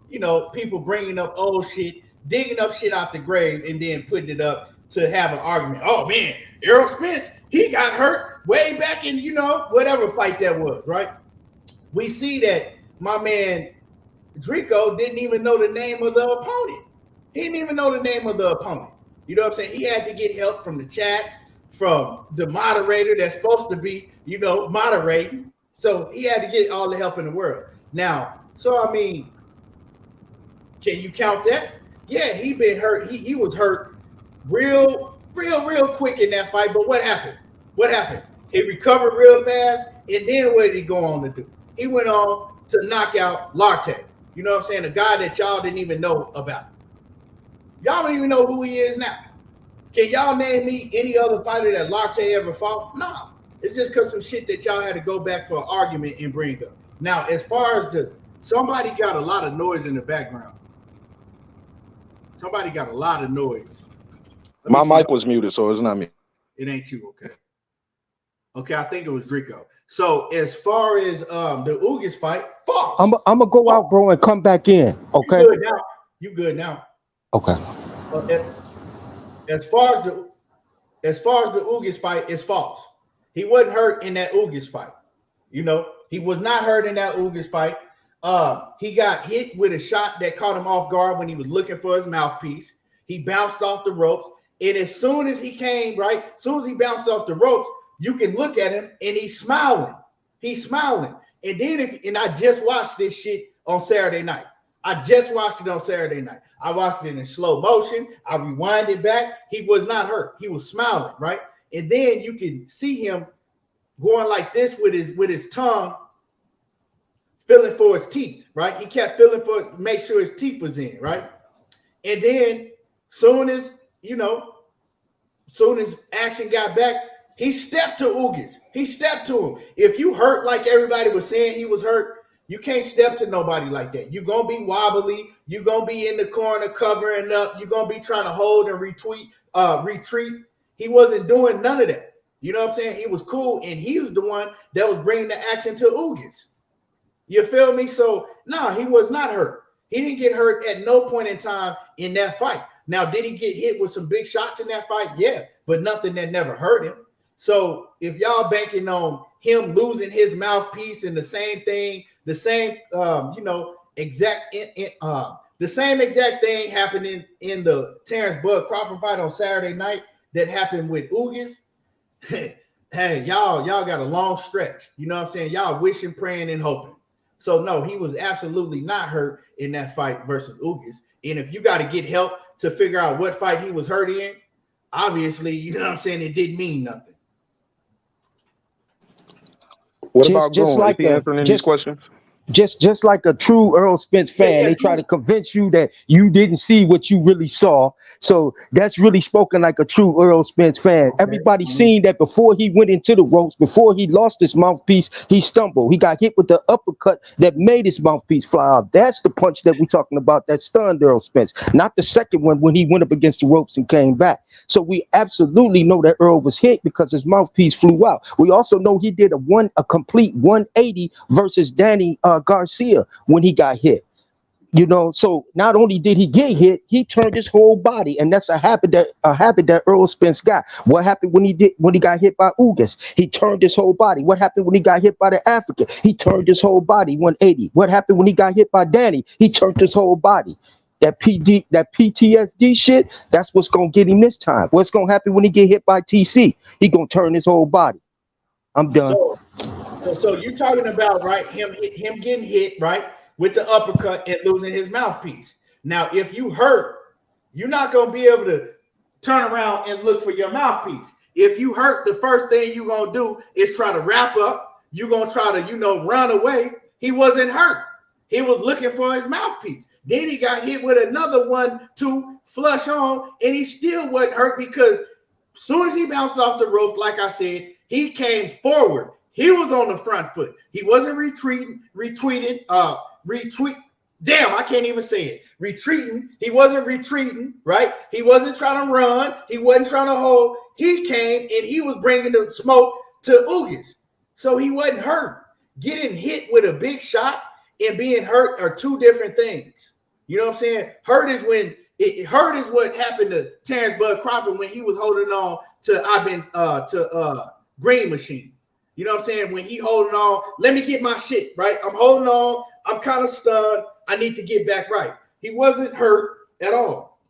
people bringing up old shit, digging up shit out the grave, and then putting it up to have an argument. Oh, man, Errol Spence, he got hurt way back in, whatever fight that was, right? We see that my man Drico didn't even know the name of the opponent. He didn't even know the name of the opponent. You know what I'm saying? He had to get help from the chat, from the moderator that's supposed to be, moderating. So he had to get all the help in the world. Now, so I mean, can you count that? Yeah, he been hurt. He was hurt real quick in that fight. But what happened? He recovered real fast. And then what did he go on to do? He went on to knock out Larte. You know what I'm saying? A guy that y'all didn't even know about. Y'all don't even know who he is now. Can y'all name me any other fighter that Larte ever fought? No. It's just because some shit that y'all had to go back for an argument and bring up. Now, as far as somebody got a lot of noise in the background. Somebody got a lot of noise. My mic was muted, so it's not me. It ain't you, okay. Okay, I think it was Drico. So as far as the Ugas fight, false. I'm gonna go out, bro, and come back in. Okay. You good now? Okay. As far as the Ugas fight, it's false. He wasn't hurt in that Ugas fight. He was not hurt in that Ugas fight. He got hit with a shot that caught him off guard when he was looking for his mouthpiece. He bounced off the ropes, and as soon as he bounced off the ropes, you can look at him and he's smiling. And then I just watched this shit on Saturday night. I watched it in slow motion. I rewinded back. He was not hurt. He was smiling, right? And then you can see him going like this with his tongue, feeling for his teeth, right? He kept feeling for make sure his teeth was in, right? And then soon as action got back, he stepped to Ugas. He stepped to him. If you hurt like everybody was saying he was hurt, you can't step to nobody like that. You're going to be wobbly. You're going to be in the corner covering up. You're going to be trying to hold and retreat. He wasn't doing none of that. You know what I'm saying? He was cool, and he was the one that was bringing the action to Ugas. You feel me? So, no, he was not hurt. He didn't get hurt at no point in time in that fight. Now, did he get hit with some big shots in that fight? Yeah, but nothing that never hurt him. So if y'all banking on him losing his mouthpiece and the same exact thing happening in the Terence Bud Crawford fight on Saturday night that happened with Ugas, hey, y'all got a long stretch. You know what I'm saying? Y'all wishing, praying, and hoping. So no, he was absolutely not hurt in that fight versus Ugas. And if you got to get help to figure out what fight he was hurt in, obviously, you know what I'm saying, it didn't mean nothing. What about Goon? Is he answering these questions? Just like a true Errol Spence fan, they try to convince you that you didn't see what you really saw. So that's really spoken like a true Errol Spence fan. Okay. Everybody seen that before he went into the ropes, before he lost his mouthpiece, he stumbled. He got hit with the uppercut that made his mouthpiece fly off. That's the punch that we're talking about that stunned Errol Spence, not the second one when he went up against the ropes and came back. So we absolutely know that Earl was hit because his mouthpiece flew out. We also know he did a complete 180 versus Danny Garcia when he got hit. You know, so not only did he get hit, he turned his whole body, and that's a habit that Errol Spence got. What happened when he got hit by Ugas? He turned his whole body. What happened when he got hit by the African? He turned his whole body 180. What happened when he got hit by Danny? He turned his whole body. That PTSD shit, that's what's gonna get him this time. What's gonna happen when he get hit by TC? He gonna turn his whole body. I'm done. So you're talking about, right, him getting hit, right, with the uppercut and losing his mouthpiece. Now, if you hurt, you're not going to be able to turn around and look for your mouthpiece. If you hurt, the first thing you're going to do is try to wrap up. You're going to try to, run away. He wasn't hurt. He was looking for his mouthpiece. Then he got hit with another 1-2 flush on, and he still wasn't hurt because as soon as he bounced off the ropes, like I said, he came forward. He was on the front foot. He wasn't retreating. Damn, I can't even say it. Retreating. He wasn't retreating, right? He wasn't trying to run. He wasn't trying to hold. He came and he was bringing the smoke to Ugas. So he wasn't hurt. Getting hit with a big shot and being hurt are two different things. You know what I'm saying? Hurt is what happened to Terence Crawford when he was holding on to Green Machine. You know what I'm saying? When he holding on, let me get my shit, right? I'm holding on. I'm kind of stunned. I need to get back right. He wasn't hurt at all.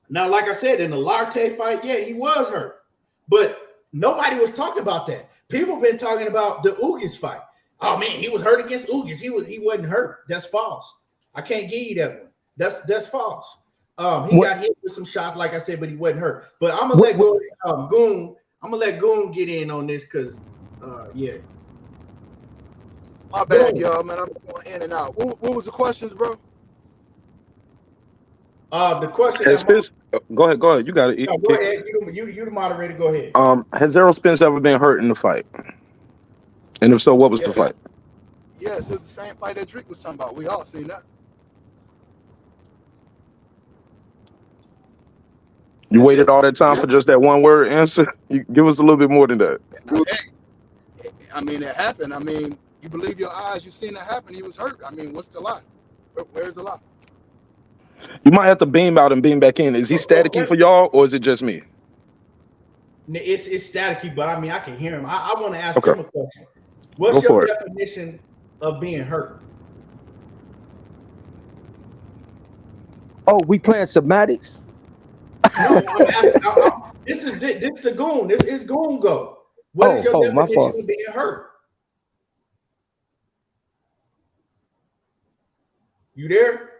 Now, like I said, in the Larte fight, yeah, he was hurt. But nobody was talking about that. People have been talking about the Ugas fight. Oh, man, he was hurt against Ugas. He wasn't hurt. That's false. I can't give you that one. That's false. He got hit with some shots, like I said, but he wasn't hurt. But I'm going to let Goon get in on this because yeah. My bad, y'all, man. I'm going in and out. What was the questions, bro? The question. Go ahead. You got it. No, go ahead. You the moderator. Go ahead. Has Errol Spence ever been hurt in the fight? And if so, what was the fight? Yes, it was the same fight that Drake was talking about. We all seen that. You waited all that time for just that one word answer? You give us a little bit more than that. I mean, it happened. I mean, you believe your eyes. You seen it happen. He was hurt. I mean, what's the lie? Where's the lie? You might have to beam out and beam back in. Is he staticky for y'all, or is it just me? It's staticky, but I mean, I can hear him. I want to ask him a question. What's your definition of being hurt? Oh, we playing semantics? No, I'm asking. This the Goon. This is Goon Go. What is your definition of being hurt? You there?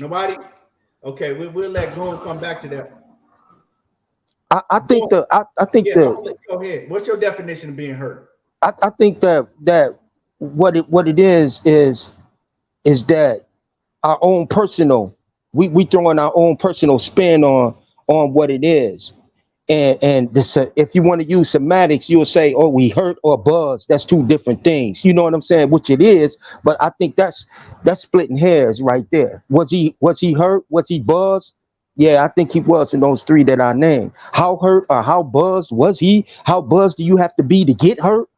Nobody? Okay, we'll let Goon come back to that. I think go ahead. What's your definition of being hurt? I think that what it is that our own personal, we throwing our own personal spin on what it is. And this, if you want to use semantics, you'll say, oh, we hurt or buzzed. That's two different things. You know what I'm saying? Which it is, but I think that's splitting hairs right there. Was he hurt? Was he buzzed? Yeah, I think he was in those three that I named. How hurt or how buzzed was he? How buzzed do you have to be to get hurt?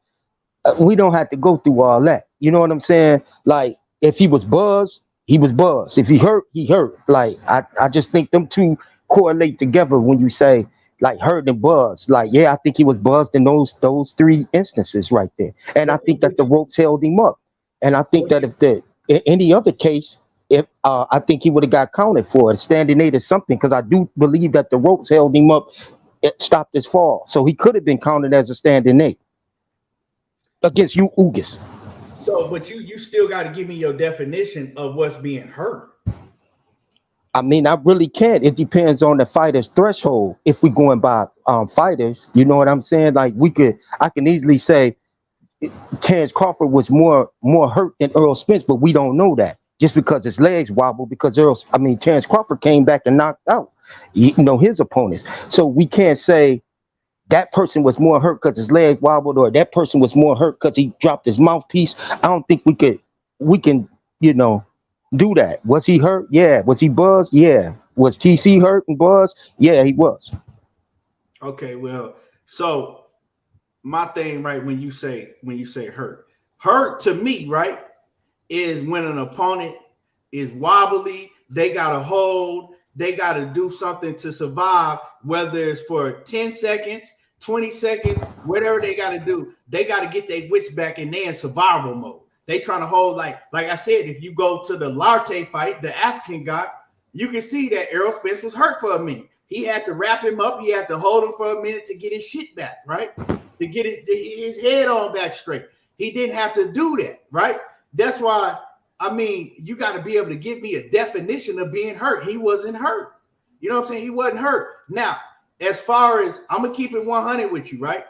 We don't have to go through all that. You know what I'm saying? Like, if he was buzzed, he was buzzed. If he hurt, he hurt. Like, I just think them two correlate together when you say, like, hurt and buzzed. Like, yeah, I think he was buzzed in those three instances right there. And I think that the ropes held him up. And I think that in any other case, if I think he would have got counted for it, standing 8 or something, because I do believe that the ropes held him up, it stopped his fall. So he could have been counted as a standing 8. against you Ugas. So, but you still got to give me your definition of what's being hurt. I mean, I really can't. It depends on the fighter's threshold. If we're going by fighters, you know what I'm saying? Like I can easily say Terence Crawford was more hurt than Errol Spence, but we don't know that just because his legs wobble. Because Terence Crawford came back and knocked out, his opponents. So we can't say that person was more hurt because his leg wobbled, or that person was more hurt because he dropped his mouthpiece. I don't think we can, do that. Was he hurt? Yeah. Was he buzzed? Yeah. Was TC hurt and buzzed? Yeah, he was. Okay, well, so my thing, right, when you say hurt to me, right, is when an opponent is wobbly, they got to hold, they got to do something to survive, whether it's for 10 seconds, 20 seconds, whatever they got to do, they got to get their wits back and they in survival mode. They trying to hold, like I said, if you go to the Larte fight, the African guy, you can see that Errol Spence was hurt for a minute. He had to wrap him up. He had to hold him for a minute to get his shit back, right? To get his head on back straight. He didn't have to do that, right? That's why, I mean, you got to be able to give me a definition of being hurt. He wasn't hurt. You know what I'm saying? He wasn't hurt. Now, as far as, I'm going to keep it 100 with you, right?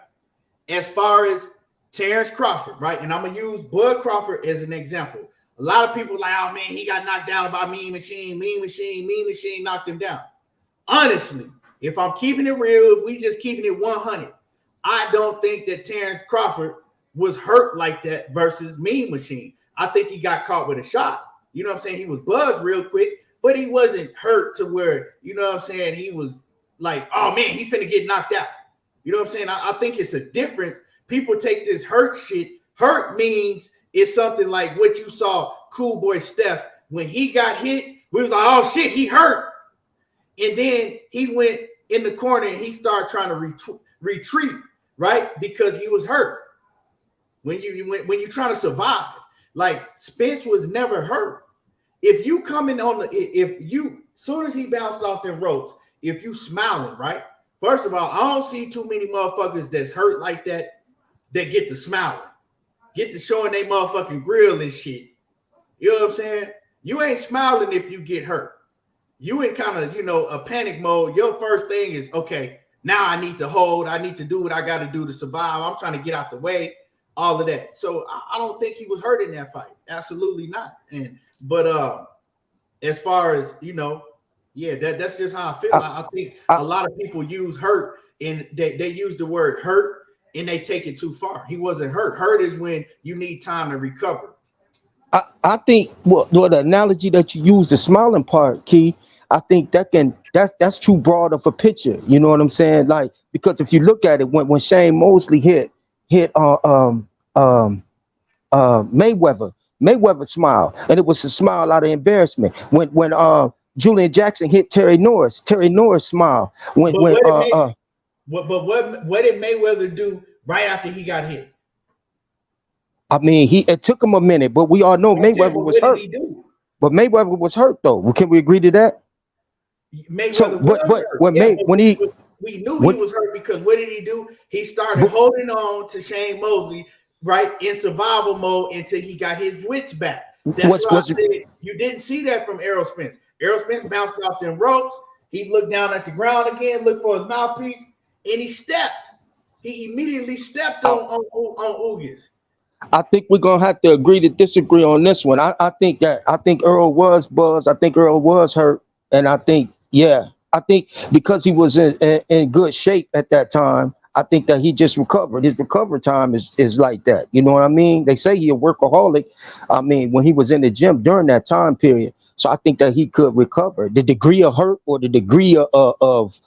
As far as Terence Crawford, right? And I'm going to use Bud Crawford as an example. A lot of people like, oh, man, he got knocked down by Mean Machine. Mean Machine knocked him down. Honestly, if I'm keeping it real, if we just keeping it 100, I don't think that Terence Crawford was hurt like that versus Mean Machine. I think he got caught with a shot. You know what I'm saying? He was buzzed real quick, but he wasn't hurt to where, you know what I'm saying, he was like, oh, man, he finna get knocked out. You know what I'm saying? I think it's a difference. People take this hurt shit. Hurt means it's something like what you saw Cool Boy Steph. When he got hit, we was like, oh, shit, he hurt. And then he went in the corner and he started trying to retreat, right? Because he was hurt. When you trying to survive, like Spence was never hurt. If you coming on soon as he bounced off them ropes, if you smiling, right? First of all, I don't see too many motherfuckers that's hurt like that get to smiling, get to showing they motherfucking grill and shit. You know what I'm saying? You ain't smiling if you get hurt. You in kind of, a panic mode. Your first thing is, okay, now I need to hold. I need to do what I got to do to survive. I'm trying to get out the way, all of that. So I don't think he was hurt in that fight. Absolutely not. But as far as, yeah, that's just how I feel. I think a lot of people use hurt and they use the word hurt and they take it too far. He wasn't hurt. Hurt is when you need time to recover. I think the analogy that you use, the smiling part, Key, I think that's too broad of a picture. You know what I'm saying? Like, because if you look at it, when Shane Mosley hit Mayweather smiled, and it was a smile out of embarrassment. When Julian Jackson hit Terry Norris smiled. What did Mayweather do right after he got hit? I mean, it took him a minute, but we all know Mayweather was hurt. But Mayweather was hurt, though. Can we agree to that? Mayweather was hurt. We knew he was hurt because what did he do? He started holding on to Shane Mosley, right, in survival mode until he got his wits back. That's why I said you didn't see that from Errol Spence. Errol Spence bounced off them ropes. He looked down at the ground again, looked for his mouthpiece, and he stepped. He immediately stepped on Ugas. I think we're gonna have to agree to disagree on this one. I think Earl was buzzed. I think Earl was hurt, and I think because he was in good shape at that time, I think that he just recovered. His recovery time is like that. You know what I mean? They say he a workaholic. I mean, when he was in the gym during that time period, so I think that he could recover. The degree of hurt or the degree of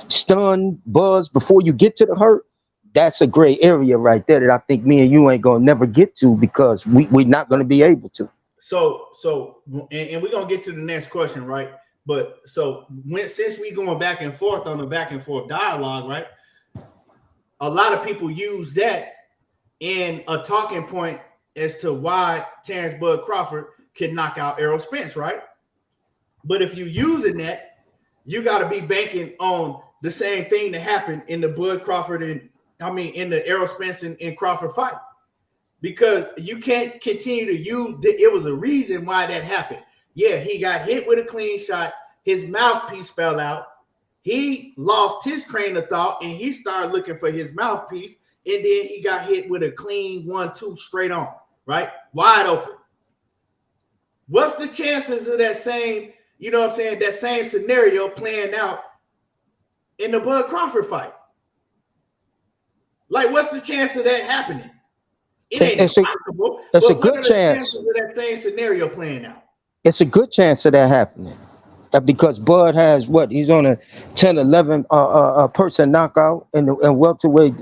stun, buzz before you get to the hurt. That's a gray area right there that I think me and you ain't gonna never get to because we're not gonna be able to. So we're gonna get to the next question, right? But since we going back and forth on the back and forth dialogue, right? A lot of people use that in a talking point as to why Terence Bud Crawford can knock out Errol Spence, right? But if you're using that, you got to be banking on the same thing that happened in the Bud Crawford and I mean, in the Errol Spence and Crawford fight, because you can't continue to use. It was a reason why that happened. Yeah, he got hit with a clean shot. His mouthpiece fell out. He lost his train of thought and he started looking for his mouthpiece. And then he got hit with a clean 1-2 straight on, right? Wide open. What's the chances of that same, you know what I'm saying, that same scenario playing out in the Bud Crawford fight? Like, what's the chance of that happening? It ain't possible. It's a good chance. Of that same scenario playing out? It's a good chance of that happening. Because Bud has what? He's on a 10-11 person knockout in welterweight.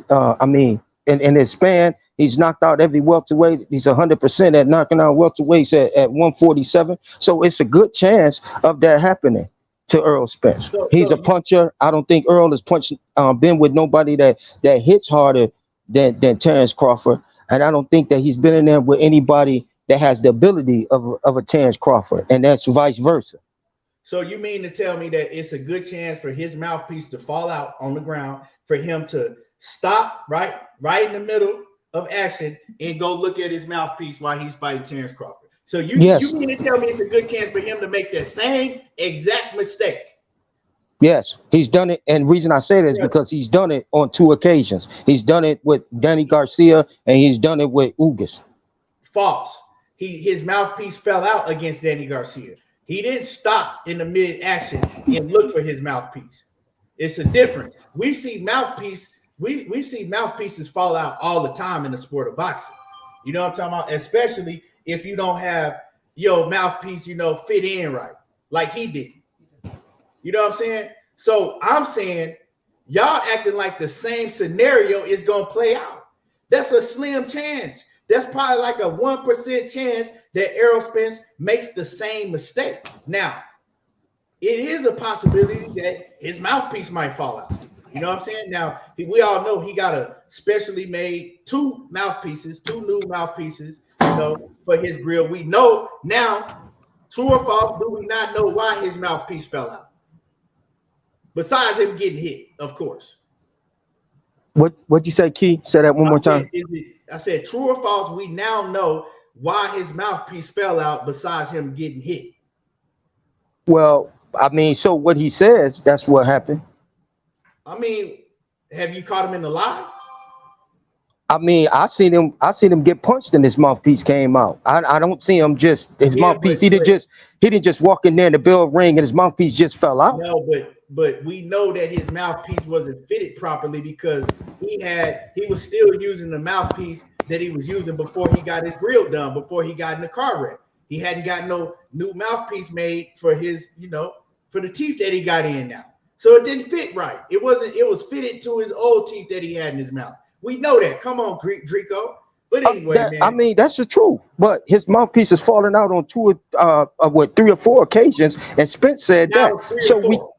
In his span, he's knocked out every welterweight. He's 100% at knocking out welterweights at 147. So it's a good chance of that happening to Errol Spence. He's a puncher. I don't think Earl has been with nobody that hits harder than Terence Crawford, and I don't think that he's been in there with anybody that has the ability of a Terence Crawford, and that's vice versa. So you mean to tell me that it's a good chance for his mouthpiece to fall out on the ground, for him to stop right in the middle of action and go look at his mouthpiece while he's fighting Terence Crawford? So you mean to tell me it's a good chance for him to make that same exact mistake? Yes, he's done it. And the reason I say that is because he's done it on 2 occasions. He's done it with Danny Garcia and he's done it with Ugas. False. His mouthpiece fell out against Danny Garcia. He didn't stop in the mid-action and look for his mouthpiece. It's a difference. We see mouthpiece. We see mouthpieces fall out all the time in the sport of boxing. You know what I'm talking about? Especially if you don't have your mouthpiece, fit in right, like he did. You know what I'm saying? So I'm saying y'all acting like the same scenario is going to play out. That's a slim chance. That's probably like a 1% chance that Errol Spence makes the same mistake. Now, it is a possibility that his mouthpiece might fall out. You know what I'm saying? Now, we all know he got a specially made 2 new mouthpieces, for his grill. We know now, true or false, do we not know why his mouthpiece fell out? Besides him getting hit, of course. What'd you say, Key? Say that one more time. I said, true or false, we now know why his mouthpiece fell out besides him getting hit. Well, so what he says, that's what happened. Have you caught him in the lie? I seen him get punched and his mouthpiece came out. I don't see him just his mouthpiece. He didn't just walk in there in the bell ring and his mouthpiece just fell out. No, but we know that his mouthpiece wasn't fitted properly because he was still using the mouthpiece that he was using before he got his grill done, before he got in the car wreck. He hadn't got no new mouthpiece made for his, for the teeth that he got in now. So it didn't fit right. It was fitted to his old teeth that he had in his mouth. We know that. Come on, Drico. But anyway, man. That's the truth. But his mouthpiece is falling out on 3 or 4 occasions, and Spence said that. So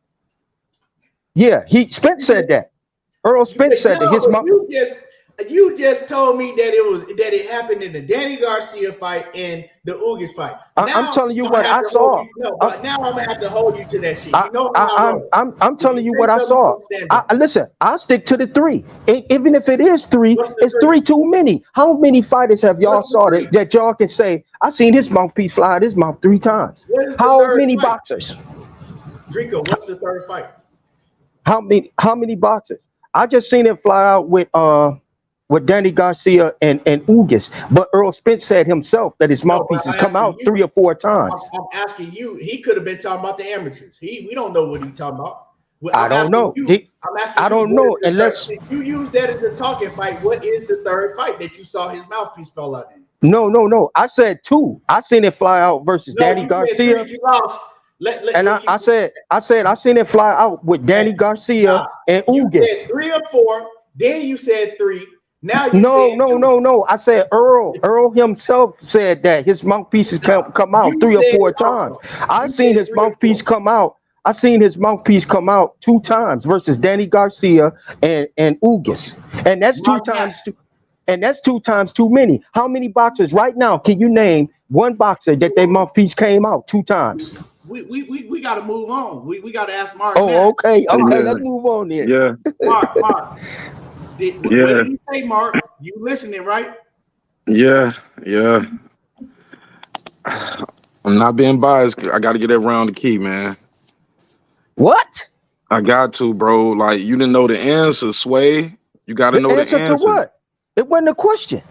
Spence said that. Earl Spence said that his mouth. You just told me that it happened in the Danny Garcia fight and the Ugas fight. I'm telling you what I saw. But now I'm gonna have to hold you to that shit. I'm telling you what I saw. Listen, I'll stick to the 3. Even if it is 3, it's 3 too many. How many fighters have y'all saw that y'all can say, I seen his mouthpiece fly out his mouth 3 times? How many boxers? Drico, what's the 3rd fight? How many boxers? I just seen it fly out with Danny Garcia and Ugas, but Earl Spence said himself that his mouthpiece has come out 3 or 4 times. I'm asking you. He could have been talking about the amateurs. We don't know what he's talking about. I don't know. I don't know unless you use that as a talking fight. What is the 3rd fight that you saw his mouthpiece fell out in? No. I said 2. I seen it fly out versus Danny Garcia. You lost. I said I seen it fly out with Danny Garcia and Ugas. You said 3 or 4. Then you said 3. Now you no. I said Earl himself said that his mouthpiece has come out 3 or 4 times. I seen his mouthpiece come out. I seen his mouthpiece come out 2 times versus Danny Garcia and Ugas, and that's 2 times. And that's 2 times too many. How many boxers right now can you name one boxer that their mouthpiece came out 2 times? We got to move on. We got to ask Mark. Okay. Let's move on then. Yeah. Mark. What did he say, Mark? You listening, right? Yeah. I'm not being biased. I got to get that round the key, man. What? I got to, bro. Like, you didn't know the answer, Sway. You got to know the answer. To what? It wasn't a question.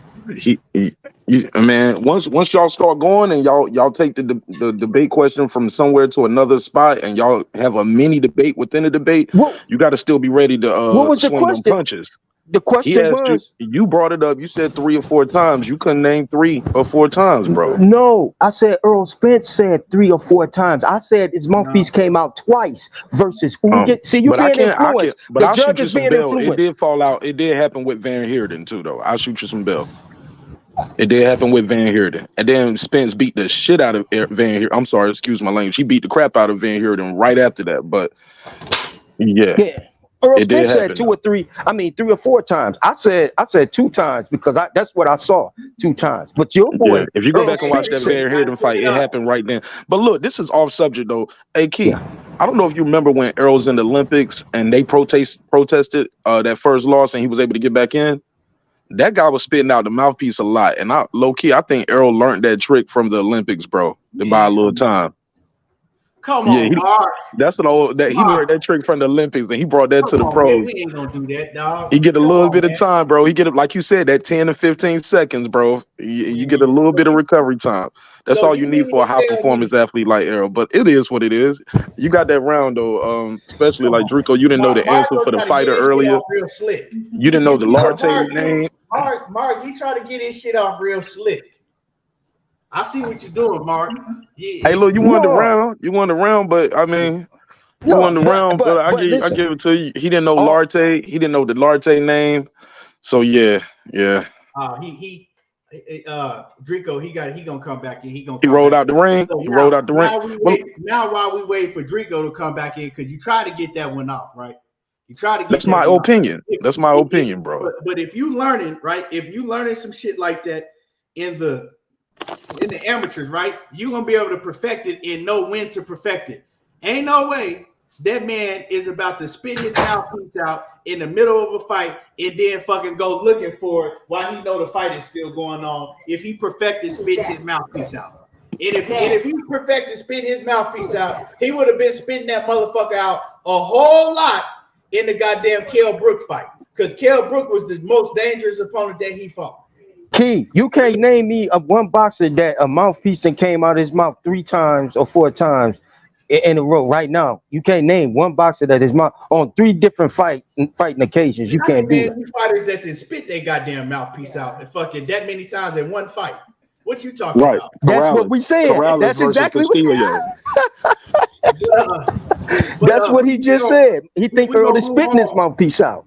Man, once y'all start going and y'all take the debate question from somewhere to another spot and y'all have a mini debate within a debate, you got to still be ready to what was swing the question? them punches. The question was you brought it up. You said 3 or 4 times. You couldn't name 3 or 4 times, bro. No, I said Errol Spence said 3 or 4 times. I said his mouthpiece came out twice versus see you being influenced. But I'll shoot you some bell. It did fall out. It did happen with Van Heerden too, though. I'll shoot you some bell. It did happen with Van Heerden, and then Spence beat the shit out of Van Heerden. I'm sorry, excuse my language. He beat the crap out of Van Heerden right after that. But yeah. Earl Spence said 2 or 3. I mean 3 or 4 times. I said 2 times because that's what I saw 2 times. But your boy, if you go back and watch that Van Heerden fight, it happened right then. But look, this is off subject though. Hey Keith, I don't know if you remember when Errol was in the Olympics and they protested that first loss and he was able to get back in. That guy was spitting out the mouthpiece a lot, and I think Errol learned that trick from the Olympics, bro. To buy a little time. Come on, Mark. That's an old he learned that trick from the Olympics, and he brought that to the pros. Man, we ain't gonna do that, dog. He get a little bit of time, bro. He get it, like you said, that 10 to 15 seconds, bro. You get a little bit of recovery time. That's all you need for a high performance athlete like Errol. But it is what it is. You got that round though. Especially like Drico, you didn't know the answer for the fighter earlier. You didn't know the Larte name. Mark, he tried to get his shit off real slick. I see what you're doing, Mark. Yeah. Hey, look, you won the round. You won the round, but I mean, you won the round. But I give it to you. He didn't know Larte. He didn't know the Larte name. So yeah. Drico, he gonna come back in. He rolled out the ring. He rolled out the ring. Now while we wait for Drico to come back in, because you try to get that one off, right? You try to get that's my opinion. That's my opinion, bro. But if you learning, right? If you learning some shit like that in the amateurs, right? You're gonna be able to perfect it and know when to perfect it. Ain't no way that man is about to spit his mouthpiece out in the middle of a fight and then fucking go looking for it while he know the fight is still going on. If he perfected spitting his mouthpiece out, and if he perfected spitting his mouthpiece out, he would have been spitting that motherfucker out a whole lot in the goddamn Kell Brook fight, because Kell Brook was the most dangerous opponent that he fought. Key, you can't name me one boxer that a mouthpiece that came out of his mouth 3 times or 4 times in a row right now. You can't name one boxer that his mouth on 3 different fighting occasions. You can't do it. Fighters that can spit their goddamn mouthpiece out and fucking that many times in one fight. What you talking about? That's what we said. That's exactly what. That's what he just said. He think Earl is spitting his mouthpiece out.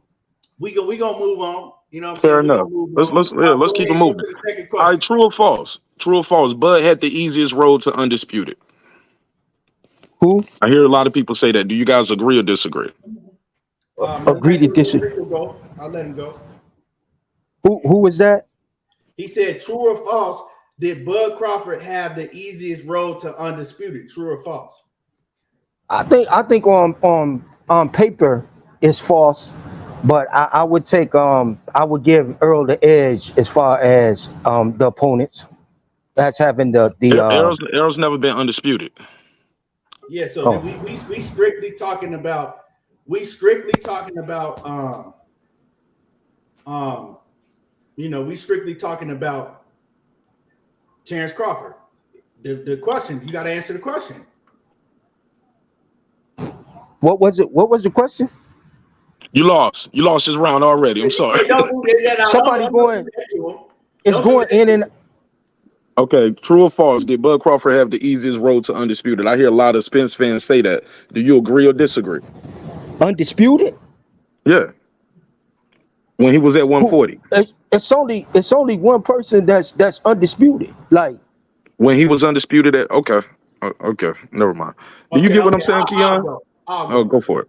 We gonna move on. You know what I'm Fair enough. Let's keep it moving. All right, true or false? True or false? Bud had the easiest road to undisputed. Who? I hear a lot of people say that. Do you guys agree or disagree? Agree to disagree. I'll let him go. Who was that? He said, true or false? Did Bud Crawford have the easiest road to undisputed? True or false? I think on paper it's false. But I would take I would give Earl the edge as far as the opponents as having the Errol's never been undisputed. Yeah, so we strictly talking about Terence Crawford. The question, you got to answer the question. What was it? What was the question? You lost. You lost this round already. I'm sorry. Somebody going. It's going in and. Okay, true or false? Did Bud Crawford have the easiest road to undisputed? I hear a lot of Spence fans say that. Do you agree or disagree? Undisputed? Yeah. When he was at 140. It's only one person that's undisputed. Like when he was undisputed at okay, never mind. Do you get what I'm saying, Keon? Go for it.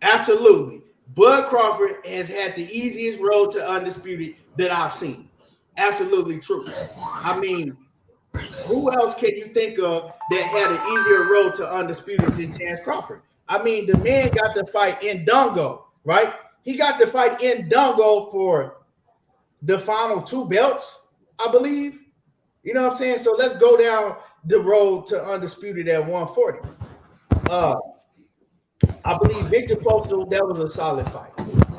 Absolutely. Bud Crawford has had the easiest road to undisputed that I've seen. Absolutely true. I mean, who else can you think of that had an easier road to undisputed than Terence Crawford? I mean, the man got the fight in Dongo, right? he got to fight Ndongo for the final 2 belts, I believe. You know what I'm saying? So let's go down the road to undisputed at 140. I believe Victor Postal, that was a solid fight.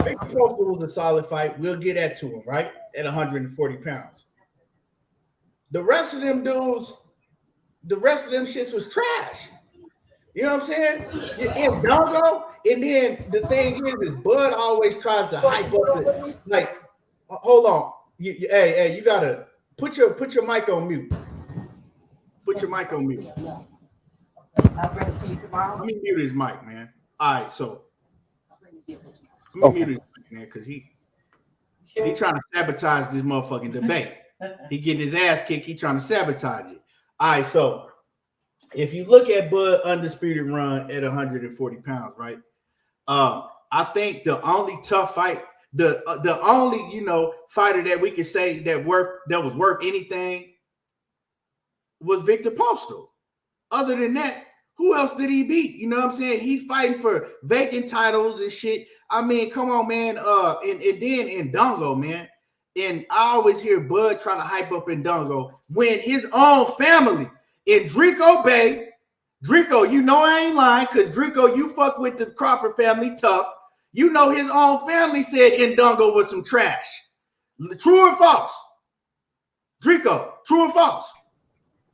Victor Postal was a solid fight. We'll get that to him, right? At 140 pounds. The rest of them dudes, the rest of them shits was trash. You know what I'm saying? In Dongo, and then the thing is Bud always tries to hype up the, like, hold on. Hey, you gotta put your mic on mute. Put your mic on mute. Let me mute his mic, man. All right, so let me mute his mic, man, because he trying to sabotage this motherfucking debate. He getting his ass kicked. He trying to sabotage it. All right, so if you look at Bud undisputed run at 140 pounds, right? I think the only tough fight, the only fighter that we could say that was worth anything was Victor Postal. Other than that, who else did he beat? You know what I'm saying? He's fighting for vacant titles and shit. I mean, come on, man. And then Ndongo, man. And I always hear Bud trying to hype up Ndongo when his own family in Drico Bay. Drico, you know I ain't lying, because Drico, you fuck with the Crawford family tough. You know his own family said Ndongo was some trash. True or false? Drico, true or false?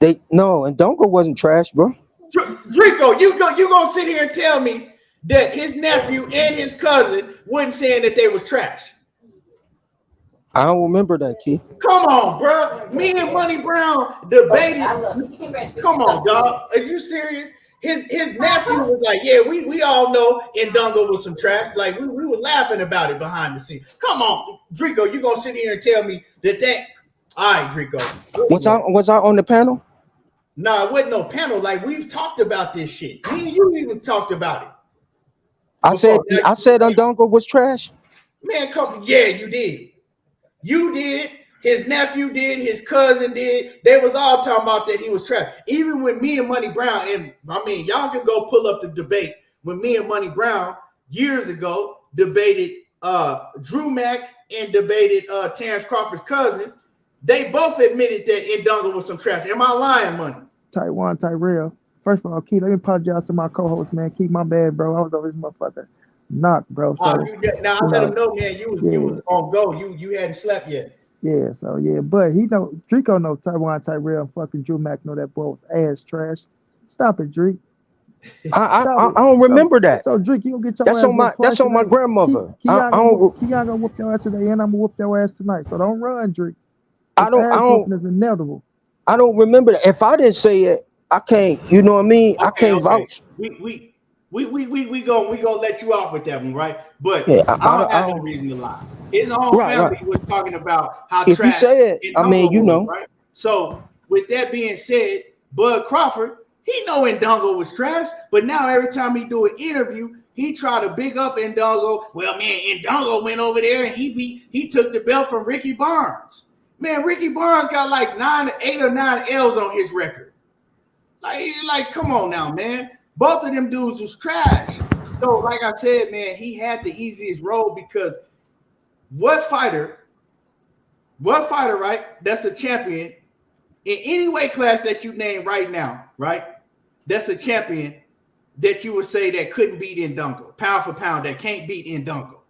Ndongo wasn't trash, bro. Drico, you gonna sit here and tell me that his nephew and his cousin wasn't saying that they was trash? I don't remember that, kid. Come on, bro. Me and Monnie Brown debated. Come on, dog. Are you serious? His nephew was like, yeah, we all know Ndongo was some trash. Like, we were laughing about it behind the scenes. Come on, Drico, you gonna sit here and tell me that? All right, Drico. Was I on the panel? No, it wasn't no panel. Like, we've talked about this shit. Me and you even talked about it. I said Ndongo was trash. Man, yeah, you did. You did. His nephew did. His cousin did. They was all talking about that he was trash. Even when me and Monnie Brown, and I mean, y'all can go pull up the debate when me and Monnie Brown years ago debated Drew Mack and debated Terence Crawford's cousin. They both admitted that Ndongo was some trash. Am I lying, Money? Tyrell. First of all, Keith, let me apologize to my co-host, man. Keith, my bad, bro. I was over this motherfucker knocked, bro. So now I let him know, man. You was on go. You hadn't slept yet. Yeah, so yeah, but he know Drico know Tyrell and fucking Drew Mack know that boy was ass trash. Stop it, Drake. I don't remember that. So Drake, you gonna get your that's on my grandmother. Keon gonna whoop your ass today, and I'm gonna whoop your ass tonight. So don't run, Drake. I don't. Is inevitable. I don't remember that. If I didn't say it, I can't. You know what I mean? I can't vouch. We gonna let you off with that one, right? But yeah, I don't have no reason to lie. His own family was talking about how if trash. You say it, I mean, you know. Right? So with that being said, Bud Crawford, he know Ndongo was trash, but now every time he do an interview, he try to big up Ndongo. Well, man, Ndongo went over there and he took the belt from Ricky Barnes. Man, Ricky Barnes got like 8 or 9 L's on his record. Like, come on now, man. Both of them dudes was trash. So, like I said, man, he had the easiest road because what fighter, right? That's a champion in any weight class that you name right now, right? That's a champion that you would say that couldn't beat Ndongo, pound for pound, that can't beat Ndongo.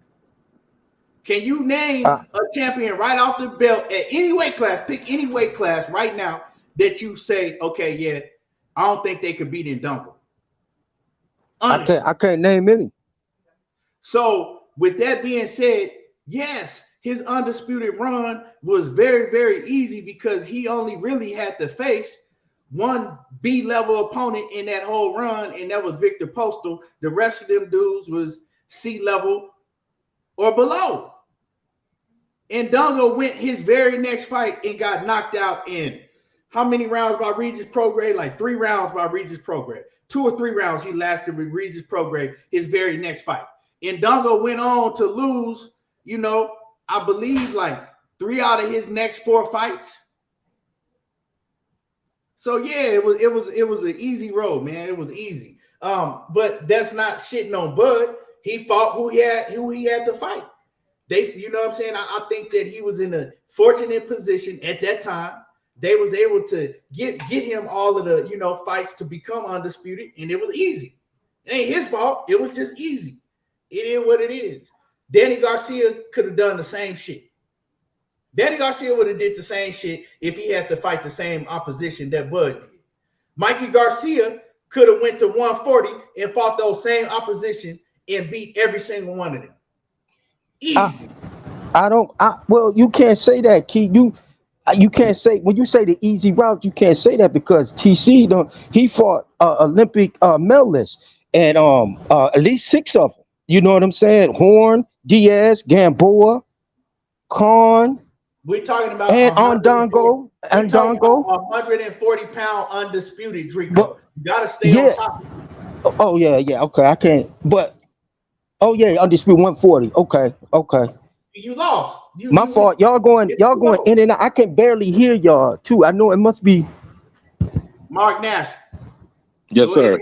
Can you name a champion right off the belt at any weight class? Pick any weight class right now that you say, okay, yeah, I don't think they could beat Ndongo. I can't name any. So with that being said, yes, his undisputed run was very, very easy because he only really had to face one B-level opponent in that whole run, and that was Victor Postal. The rest of them dudes was C-level or below. Ndongo went his very next fight and got knocked out in how many rounds by Regis Prograis? Like 3 rounds by Regis Prograis. 2 or 3 rounds he lasted with Regis Prograis his very next fight. Ndongo went on to lose, I believe like 3 out of his next 4 fights. So yeah, it was an easy road, man. It was easy. But that's not shitting on Bud. he fought who he had to fight. You know what I'm saying? I think that he was in a fortunate position at that time. They was able to get him all of the, you know, fights to become undisputed, and it was easy. It ain't his fault. It was just easy. It is what it is. Danny Garcia could have done the same shit. Danny Garcia would have did the same shit if he had to fight the same opposition that Bud did. Mikey Garcia could have went to 140 and fought those same opposition and beat every single one of them. Easy. Well, you can't say that, Key. You can't say, when you say the easy route, you can't say that because TC he fought Olympic medalists and at least 6 of them. You know what I'm saying? Horn, Diaz, Gamboa, Khan. We're talking about and Ondongo. 140-pound undisputed Drico. You gotta stay on top of it. Oh yeah. Okay, I can't. But undisputed 140. Okay. You lost. My fault. Y'all going in and out. I can barely hear y'all too. I know it must be Mark Nash. Yes, sir.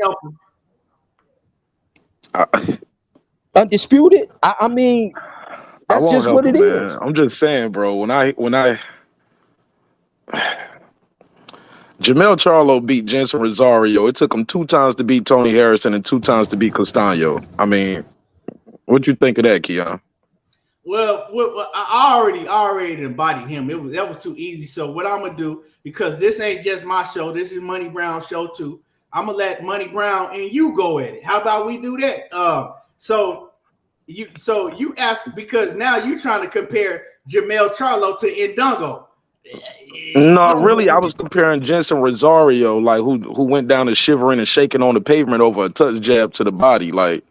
Undisputed. I mean, that's just what it is. I'm just saying, bro. When I Jamel Charlo beat Jensen Rosario, it took him 2 times to beat Tony Harrison and 2 times to beat Castaño. I mean, what you think of that, Keon? Well, I already embodied him. That was too easy. So what I'm gonna do, because this ain't just my show, this is Money Brown's show too. I'm gonna let Money Brown and you go at it. How about we do that? So you ask, because now you're trying to compare Jamel Charlo to Ndongo. No, really, I was comparing Jensen Rosario, like who went down and shivering and shaking on the pavement over a touch jab to the body, like.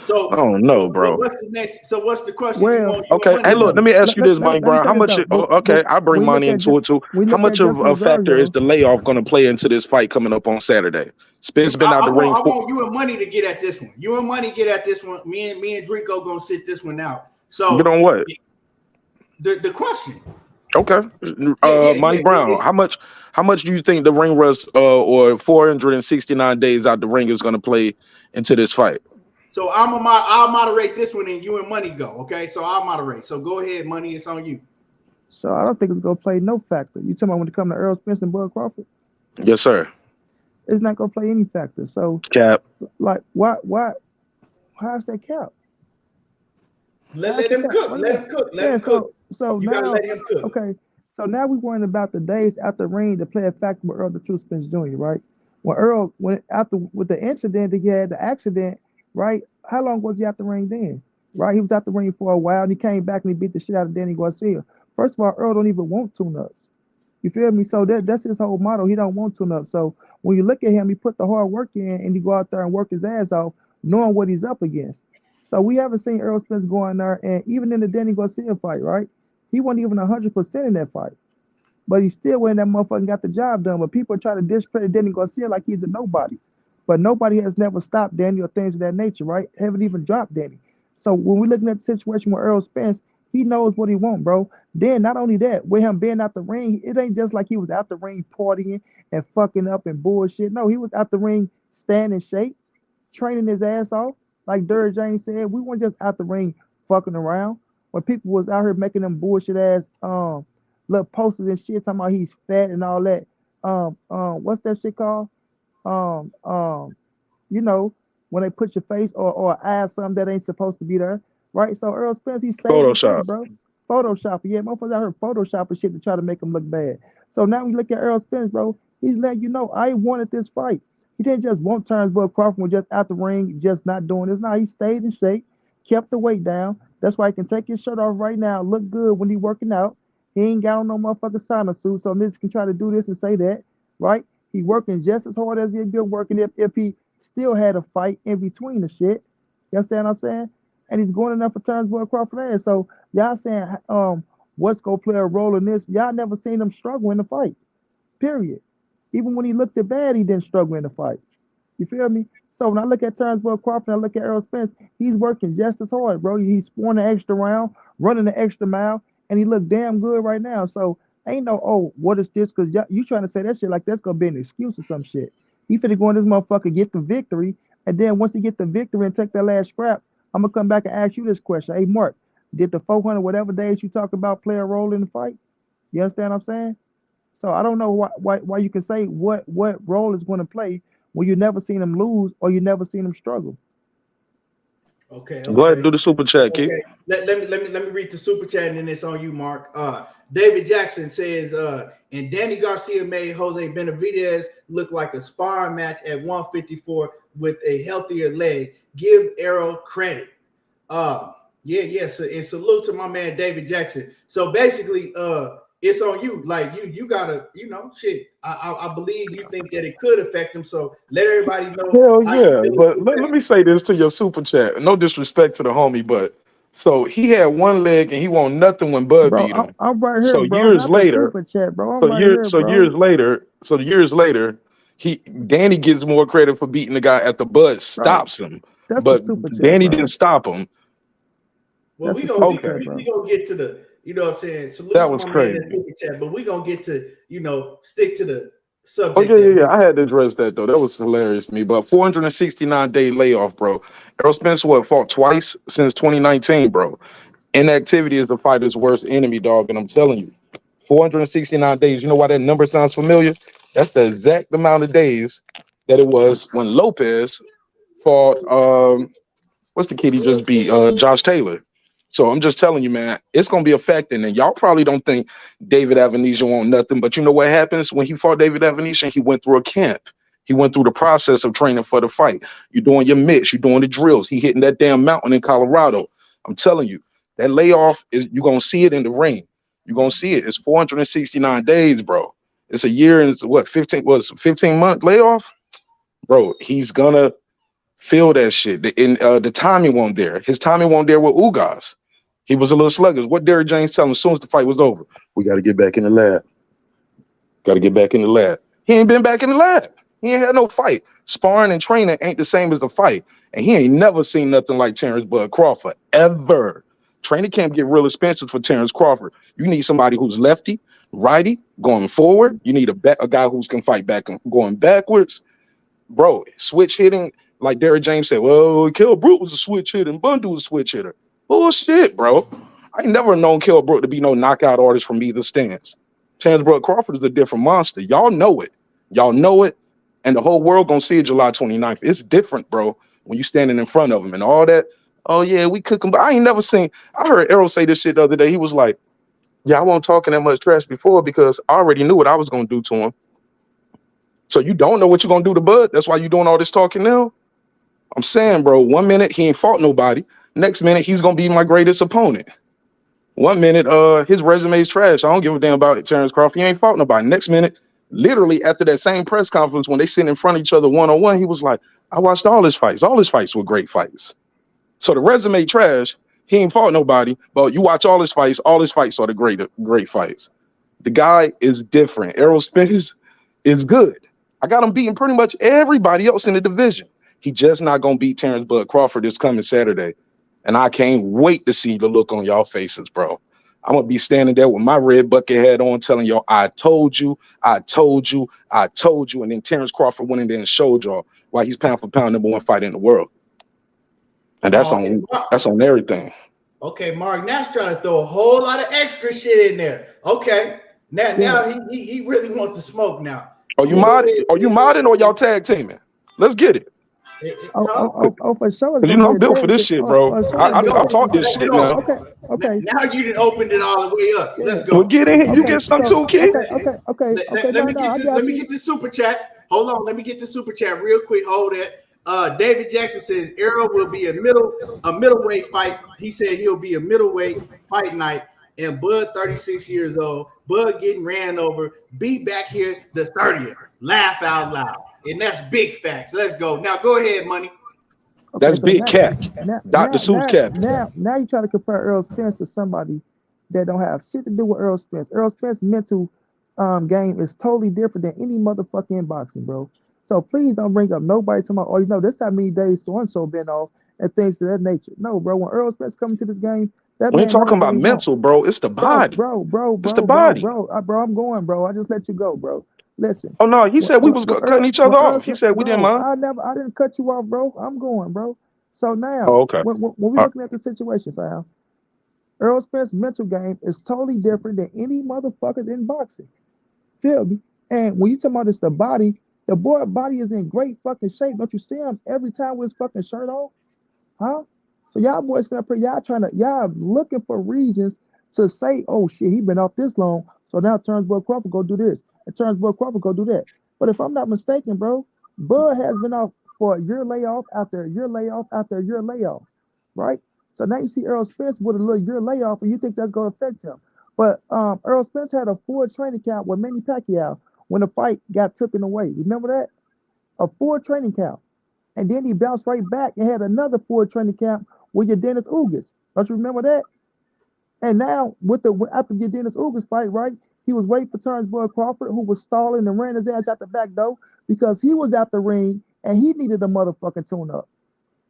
So I don't know, bro. What's the next? So what's the question? Well, okay. Hey, look, let me ask you this, Money Brown. How much? I bring money into it too. How much of a factor is the layoff going to play into this fight coming up on Saturday? Spence been out the ring. I want you and Money to get at this one. You and Money get at this one. Me and Drico gonna sit this one out. So get on what? The question. Okay, Money Brown. How much do you think the ring rust or 469 days out the ring is going to play into this fight? So I'll moderate this one and you and Money go. Okay, so I'll moderate. So go ahead, Money. It's on you. So I don't think it's gonna play no factor. You talking about when it comes to Errol Spence and Bud Crawford? Yes, sir. It's not gonna play any factor. So cap. Like how's that cap? Let him cook. Let him cook. Let him cook. So you now, gotta let him cook. Okay. So now we're worrying about the days after ring to play a factor with Earl the True Spence Jr., right? When Earl went after with the incident that he had, the accident, right? How long was he out the ring then? Right? He was out the ring for a while and he came back and he beat the shit out of Danny Garcia. First of all, Earl don't even want tune-ups. You feel me? So that's his whole motto. He don't want tune-ups. So when you look at him, he put the hard work in and he go out there and work his ass off, knowing what he's up against. So we haven't seen Errol Spence go in there, and even in the Danny Garcia fight, right? He wasn't even 100% in that fight. But he still went in that motherfucker and got the job done. But people are trying to discredit Danny Garcia like he's a nobody. But nobody has never stopped Danny or things of that nature, right? Haven't even dropped Danny. So when we're looking at the situation with Errol Spence, he knows what he wants, bro. Then not only that, with him being out the ring, it ain't just like he was out the ring partying and fucking up and bullshit. No, he was out the ring staying in shape, training his ass off. Like Derrick James said, we weren't just out the ring fucking around. When people was out here making them bullshit ass little posters and shit talking about he's fat and all that. What's that shit called? You know, when they put your face or eyes something that ain't supposed to be there, right? So Errol Spence, he stayed Photoshop, bro. Photoshop, yeah, motherfuckers out here Photoshopping shit to try to make him look bad. So now we look at Errol Spence, bro. He's letting you know I wanted this fight. He didn't just want Terence Crawford was just out the ring, just not doing this. No, he stayed in shape, kept the weight down. That's why he can take his shirt off right now, look good when he working out. He ain't got on no motherfucking sauna suit, so niggas can try to do this and say that, right? He working just as hard as he'd been working if he still had a fight in between the shit. You understand what I'm saying? And he's going enough for Terence Crawford ass. So y'all saying what's gonna play a role in this? Y'all never seen him struggle in the fight. Period. Even when he looked at bad, he didn't struggle in the fight. You feel me? So when I look at Terence Crawford and I look at Errol Spence, he's working just as hard, bro. He's scoring the extra round, running the extra mile, and he look damn good right now. So ain't no, what is this? Because you trying to say that shit like that's going to be an excuse or some shit. He finna go in this motherfucker, get the victory, and then once he get the victory and take that last scrap, I'm gonna come back and ask you this question. Hey, Mark, did the 400 whatever days you talk about play a role in the fight? You understand what I'm saying? So I don't know why you can say what role is going to play when you never seen him lose or you never seen him struggle. Okay, Go ahead and do the super chat, kid. Okay. Let me read the super chat and then it's on you, Mark. David Jackson says, and Danny Garcia made Jose Benavidez look like a sparring match at 154 with a healthier leg. Give Errol credit. Yeah. So, and salute to my man David Jackson. So basically, it's on you. Like you gotta, shit. I believe you think that it could affect him. So let everybody know. Hell yeah. But let me say this to your super chat. No disrespect to the homie, but so he had one leg and he won't nothing when Bud beat him. I'm right here, so bro. Years later, super chat, bro. years later, Danny gets more credit for beating the guy at the Bud stops him. That's but super chat, Danny bro. didn't stop him. Well, we gonna get to the, you know what I'm saying? Salute that was my crazy. man, super chat, but we gonna get to, stick to the subject. Oh yeah. I had to address that though. That was hilarious to me. But 469-day layoff, bro. Errol Spence fought twice since 2019, bro. Inactivity is the fighter's worst enemy, dog. And I'm telling you, 469 days. You know why that number sounds familiar? That's the exact amount of days that it was when Lopez fought. What's the kid he just beat? Josh Taylor. So I'm just telling you, man, it's gonna be affecting. And y'all probably don't think David Avanesian won't nothing, but you know what happens when he fought David Avanesian? He went through a camp. He went through the process of training for the fight. You're doing your mitts, you're doing the drills. He hitting that damn mountain in Colorado. I'm telling you, that layoff you're gonna see it in the ring. You're gonna see it. It's 469 days, bro. It's a year and it's 15-month layoff, bro. He's gonna feel that shit. The timing won't there. His timing won't there with Ugas. He was a little sluggish. What Derrick James tell him as soon as the fight was over? We got to get back in the lab. Got to get back in the lab. He ain't been back in the lab. He ain't had no fight. Sparring and training ain't the same as the fight. And he ain't never seen nothing like Terence Crawford, ever. Training camp get real expensive for Terence Crawford. You need somebody who's lefty, righty, going forward. You need a guy who can fight back going backwards. Bro, switch hitting, like Derrick James said, well, Kell Brook was a switch hitter and Bundu was a switch hitter. Bullshit, bro. I ain't never known Kell Brook to be no knockout artist from either stance. Terence Crawford is a different monster. Y'all know it. And the whole world gonna see it July 29th. It's different, bro, when you standing in front of him and all that. Oh, yeah, we cook him. But I ain't never seen. I heard Errol say this shit the other day. He was like, yeah, I wasn't talking that much trash before because I already knew what I was going to do to him. So you don't know what you're going to do to Bud? That's why you're doing all this talking now? I'm saying, bro, 1 minute he ain't fought nobody. Next minute he's going to be my greatest opponent. 1 minute his resume is trash. I don't give a damn about Terence Crawford. He ain't fought nobody. Next minute, literally after that same press conference when they sit in front of each other one-on-one, he was like, I watched all his fights. All his fights were great fights. So the resume trash. He ain't fought nobody, but you watch all his fights are the great fights. The guy is different. Errol Spence is good. I got him beating pretty much everybody else in the division. He just not going to beat Terence Crawford this coming Saturday. And I can't wait to see the look on y'all faces, bro. I'm going to be standing there with my red bucket hat on telling y'all, I told you. And then Terence Crawford went in there and showed y'all why he's pound for pound #1 fighter in the world. And that's on everything. Okay, Mark Nash trying to throw a whole lot of extra shit in there. Okay. Now he really wants to smoke now. Are you modding or y'all tag teaming? Let's get it. For sure. You know I'm built for this shit, bro. I talk this shit now. Okay. Now you didn't open it all the way up. Let's go. Well, get in. You get some too, kid. Okay. Let me get the super chat. Hold on. Let me get the super chat real quick. Hold it. David Jackson says Errol will be a middleweight fight. He said he'll be a middleweight fight night. And Bud, 36 years old, Bud getting ran over, be back here the 30th. Laugh out loud. And that's big facts. Let's go. Now go ahead, Money. That's big cap. Dr. Seuss cap. Now you try to compare Errol Spence to somebody that don't have shit to do with Errol Spence. Errol Spence's mental game is totally different than any motherfucking boxing, bro. So please don't bring up nobody to my, oh, you know, this how many days so-and-so been off and things of that nature. No, bro, when Errol Spence come to this game, that we ain't talking about mental, bro. It's the body. Bro. It's the body. Bro, I'm going, bro. I just let you go, bro. Listen. Oh, no, he said we was cutting each other off. He said we didn't mind. I didn't cut you off, bro. I'm going, bro. So now, okay. when we looking at the situation, fam, Errol Spence's mental game is totally different than any motherfucker in boxing. Feel me? And when you talk about this, the boy body is in great fucking shape. Don't you see him every time with his fucking shirt off? Huh? So y'all boys sitting up here, y'all looking for reasons to say, oh shit, he been off this long. So now Terence Crawford go do this. And Terence Crawford go do that. But if I'm not mistaken, bro, Bud has been off for a year layoff after a year layoff after a year layoff. Right? So now you see Errol Spence with a little year layoff, and you think that's gonna affect him. But Errol Spence had a full training camp with Manny Pacquiao when the fight got taken away. Remember that? A full training camp. And then he bounced right back and had another full training camp with your Dennis Ugas. Don't you remember that? And now after your Dennis Ugas fight, right? He was waiting for Terence Crawford, who was stalling and ran his ass out the back door because he was out the ring and he needed a motherfucking tune-up.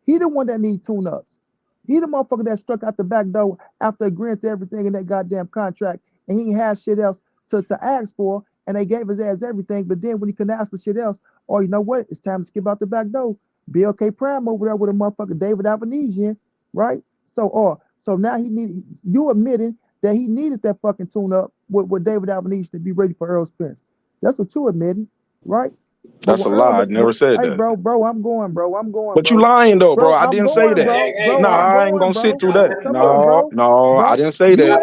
He the one that need tune-ups. He the motherfucker that struck out the back door after agreeing to everything in that goddamn contract, and he had shit else to ask for, and they gave his ass everything. But then when he couldn't ask for shit else, oh, you know what? It's time to skip out the back door. BLK Prime over there with a motherfucker David Avanesian, right? So now you admitting that he needed that fucking tune-up with David Avanesian to be ready for Errol Spence. That's what you admitting, right? That's a lie. I never said that. Hey, bro, I'm going, bro. But you lying though, bro. I didn't say that. Bro, nah, I ain't gonna sit through that. No, I didn't say that.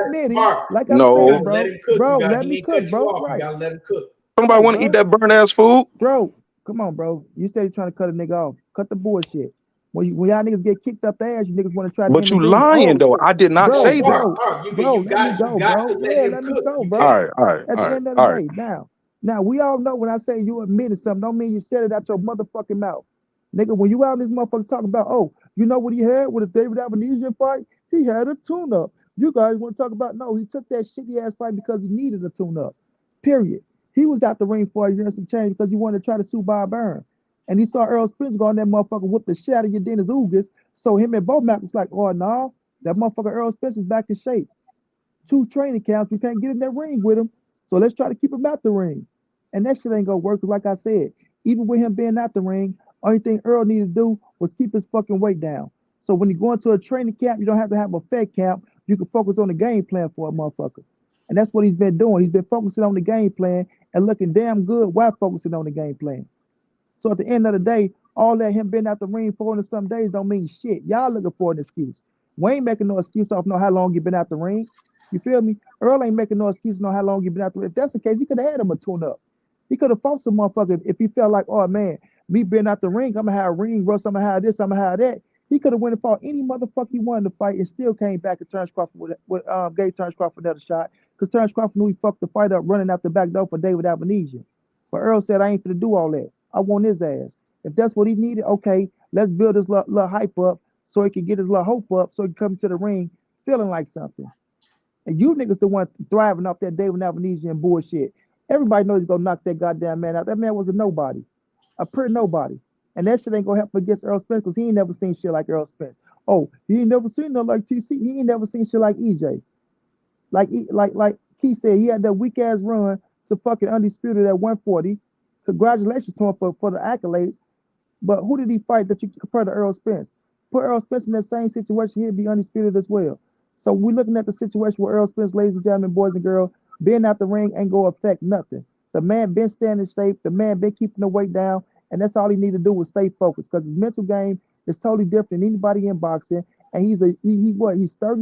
Like I'm saying, bro, let me cook, bro. Right. You gotta let him cook. Somebody want to eat that burnt ass food? Bro, come on, bro. You said you're trying to cut a nigga off. Cut the bullshit. When y'all niggas get kicked up the ass, you niggas want to try to. But you lying though. I did not say that. Bro, let me go, bro. Yeah, let me go, bro. All right. At the end of the day, now we all know when I say you admitted something, don't mean you said it out your motherfucking mouth. Nigga, when you out in this motherfucker talking about, oh, you know what he had with a David Avanesian fight? He had a tune-up. You guys want to talk about, no, he took that shitty ass fight because he needed a tune-up. Period. He was out the ring for a year and some change because he wanted to try to sue Bob Byrne. And he saw Errol Spence go on that motherfucker whoop the shit out of your Dennis Ugas. So him and Bo Mac was like, oh, no, that motherfucker Errol Spence is back in shape. 2 training camps, we can't get in that ring with him. So let's try to keep him out the ring. And that shit ain't gonna work, because like I said, even with him being out the ring, only thing Earl needed to do was keep his fucking weight down. So when you go into a training camp, you don't have to have a fed camp. You can focus on the game plan for a motherfucker. And that's what he's been doing. He's been focusing on the game plan and looking damn good while focusing on the game plan. So at the end of the day, all that him being out the ring 400 some days don't mean shit. Y'all looking for an excuse. We ain't making no excuse off know how long you been out the ring. You feel me? Earl ain't making no excuse on how long you been out the ring. If that's the case, he could have had him a tune-up. He could have fought some motherfucker if he felt like, oh man, me being out the ring, I'm gonna have a ring rust, I'm gonna have this, I'm gonna have that. He could have went and fought any motherfucker he wanted to fight and still came back and Terence Crawford gave Terence Crawford another shot, because Terence Crawford knew he fucked the fight up running out the back door for David Avanesian. But Earl said, I ain't gonna do all that. I want his ass. If that's what he needed, okay, let's build his little hype up so he can get his little hope up so he can come to the ring feeling like something. And you niggas the one thriving off that David Avanesian bullshit. Everybody knows he's gonna knock that goddamn man out. That man was a nobody, a pretty nobody. And that shit ain't gonna help against Errol Spence, because he ain't never seen shit like Errol Spence. Oh, he ain't never seen nothing like TC. He ain't never seen shit like EJ. Like Keith said, he had that weak ass run to fucking undisputed at 140. Congratulations to him for the accolades. But who did he fight that you compare to Errol Spence? Put Errol Spence in that same situation, he'd be undisputed as well. So we're looking at the situation where Errol Spence, ladies and gentlemen, boys and girls, being out the ring ain't gonna affect nothing. The man been staying in shape, the man been keeping the weight down, and that's all he need to do is stay focused, because his mental game is totally different than anybody in boxing. And he's 30,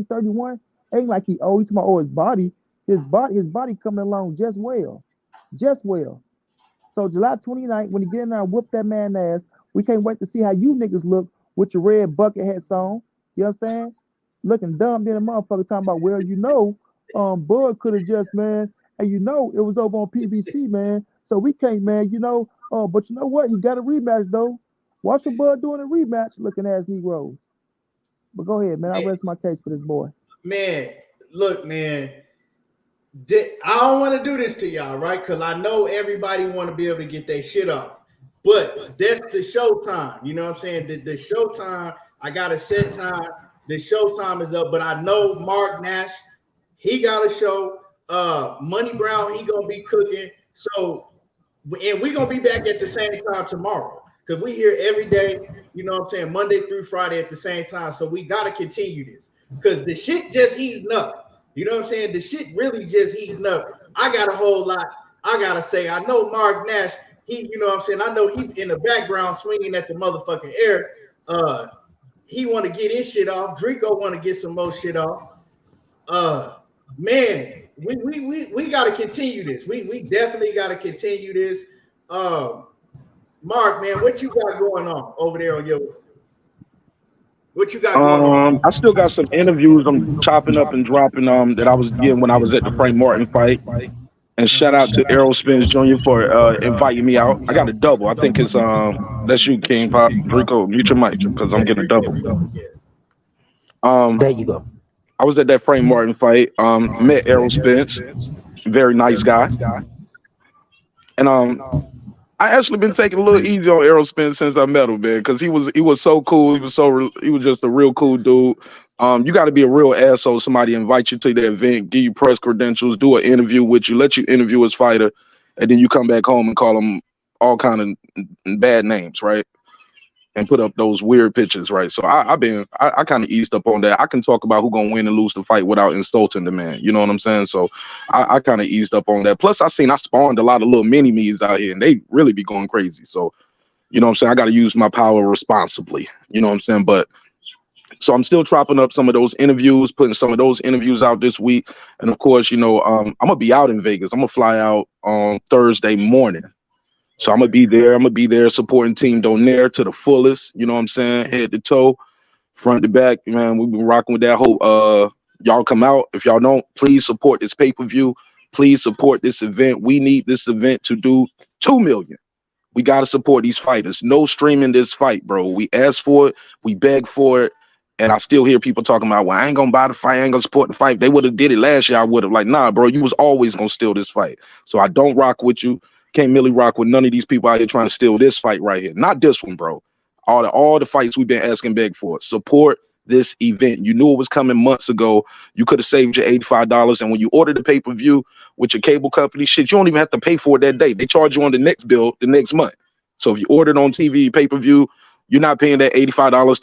31? Ain't like he's talking about his body. His body coming along just well. So July 29th, when he get in there and whoop that man's ass, we can't wait to see how you niggas look with your red bucket hats on. You understand? Looking dumb than a motherfucker talking about, well, Bud could have just, man, and it was over on PBC, man. So we can't, man, but you know what? He got a rematch, though. Watch what Bud doing a rematch, looking ass Negroes. But go ahead, man. I rest my case for this boy. Man, look, man. I don't want to do this to y'all, right? Because I know everybody want to be able to get their shit off. But that's the showtime. You know what I'm saying? The showtime, I got a set time. The showtime is up. But I know Mark Nash, he got a show. Money Brown, he gonna be cooking. So, and we're gonna be back at the same time tomorrow, because we here every day. You know what I'm saying? Monday through Friday at the same time. So we got to continue this because the shit just heating up. You know what I'm saying? The shit really just heating up. I got a whole lot I got to say. I know Mark Nash, you know what I'm saying? I know he in the background swinging at the motherfucking air. He want to get his shit off. Drico want to get some more shit off. Man, we got to continue this. We definitely got to continue this. Mark, man, what you got going on over there on your? What you got going on? I still got some interviews I'm chopping up and dropping that I was getting when I was at the Frank Martin fight. And shout out to Errol Spence Jr. for inviting me out. I got a double. I think it's that's you, King Pop. Rico, mute your mic because I'm getting a double. There you go. I was at that Frank Martin fight. Met Errol Spence, very nice guy. And I actually been taking a little easy on Errol Spence since I met him, man, because he was so cool. He was just a real cool dude. You got to be a real asshole. Somebody invite you to the event, give you press credentials, do an interview with you, let you interview his fighter, and then you come back home and call him all kind of bad names, right? And put up those weird pictures, right? So I kind of eased up on that. I can talk about who gonna win and lose the fight without insulting the man. You know what I'm saying? So I kind of eased up on that. Plus, I spawned a lot of little mini-me's out here, and they really be going crazy. So, you know what I'm saying? I got to use my power responsibly. You know what I'm saying? But so I'm still chopping up some of those interviews, putting some of those interviews out this week. And of course, you know, I'm gonna be out in Vegas. I'm gonna fly out on Thursday morning. So I'm gonna be there. I'm gonna be there supporting Team Donaire to the fullest. You know what I'm saying? Head to toe, front to back. Man, we've been rocking with that. Hope y'all come out. If y'all don't, please support this pay-per-view. Please support this event. We need this event to do 2 million. We gotta support these fighters. No streaming this fight, bro. We asked for it. We begged for it. And I still hear people talking about, well, I ain't gonna buy the fight. I ain't gonna support the fight. If they would have did it last year, I would have. Like, nah, bro. You was always gonna steal this fight. So I don't rock with you. Can't really rock with none of these people out here trying to steal this fight right here. Not this one, bro. All the fights we've been asking beg for. Support this event. You knew it was coming months ago. You could have saved your $85. And when you order the pay-per-view with your cable company, shit, you don't even have to pay for it that day. They charge you on the next bill the next month. So if you ordered on TV pay-per-view, you're not paying that $85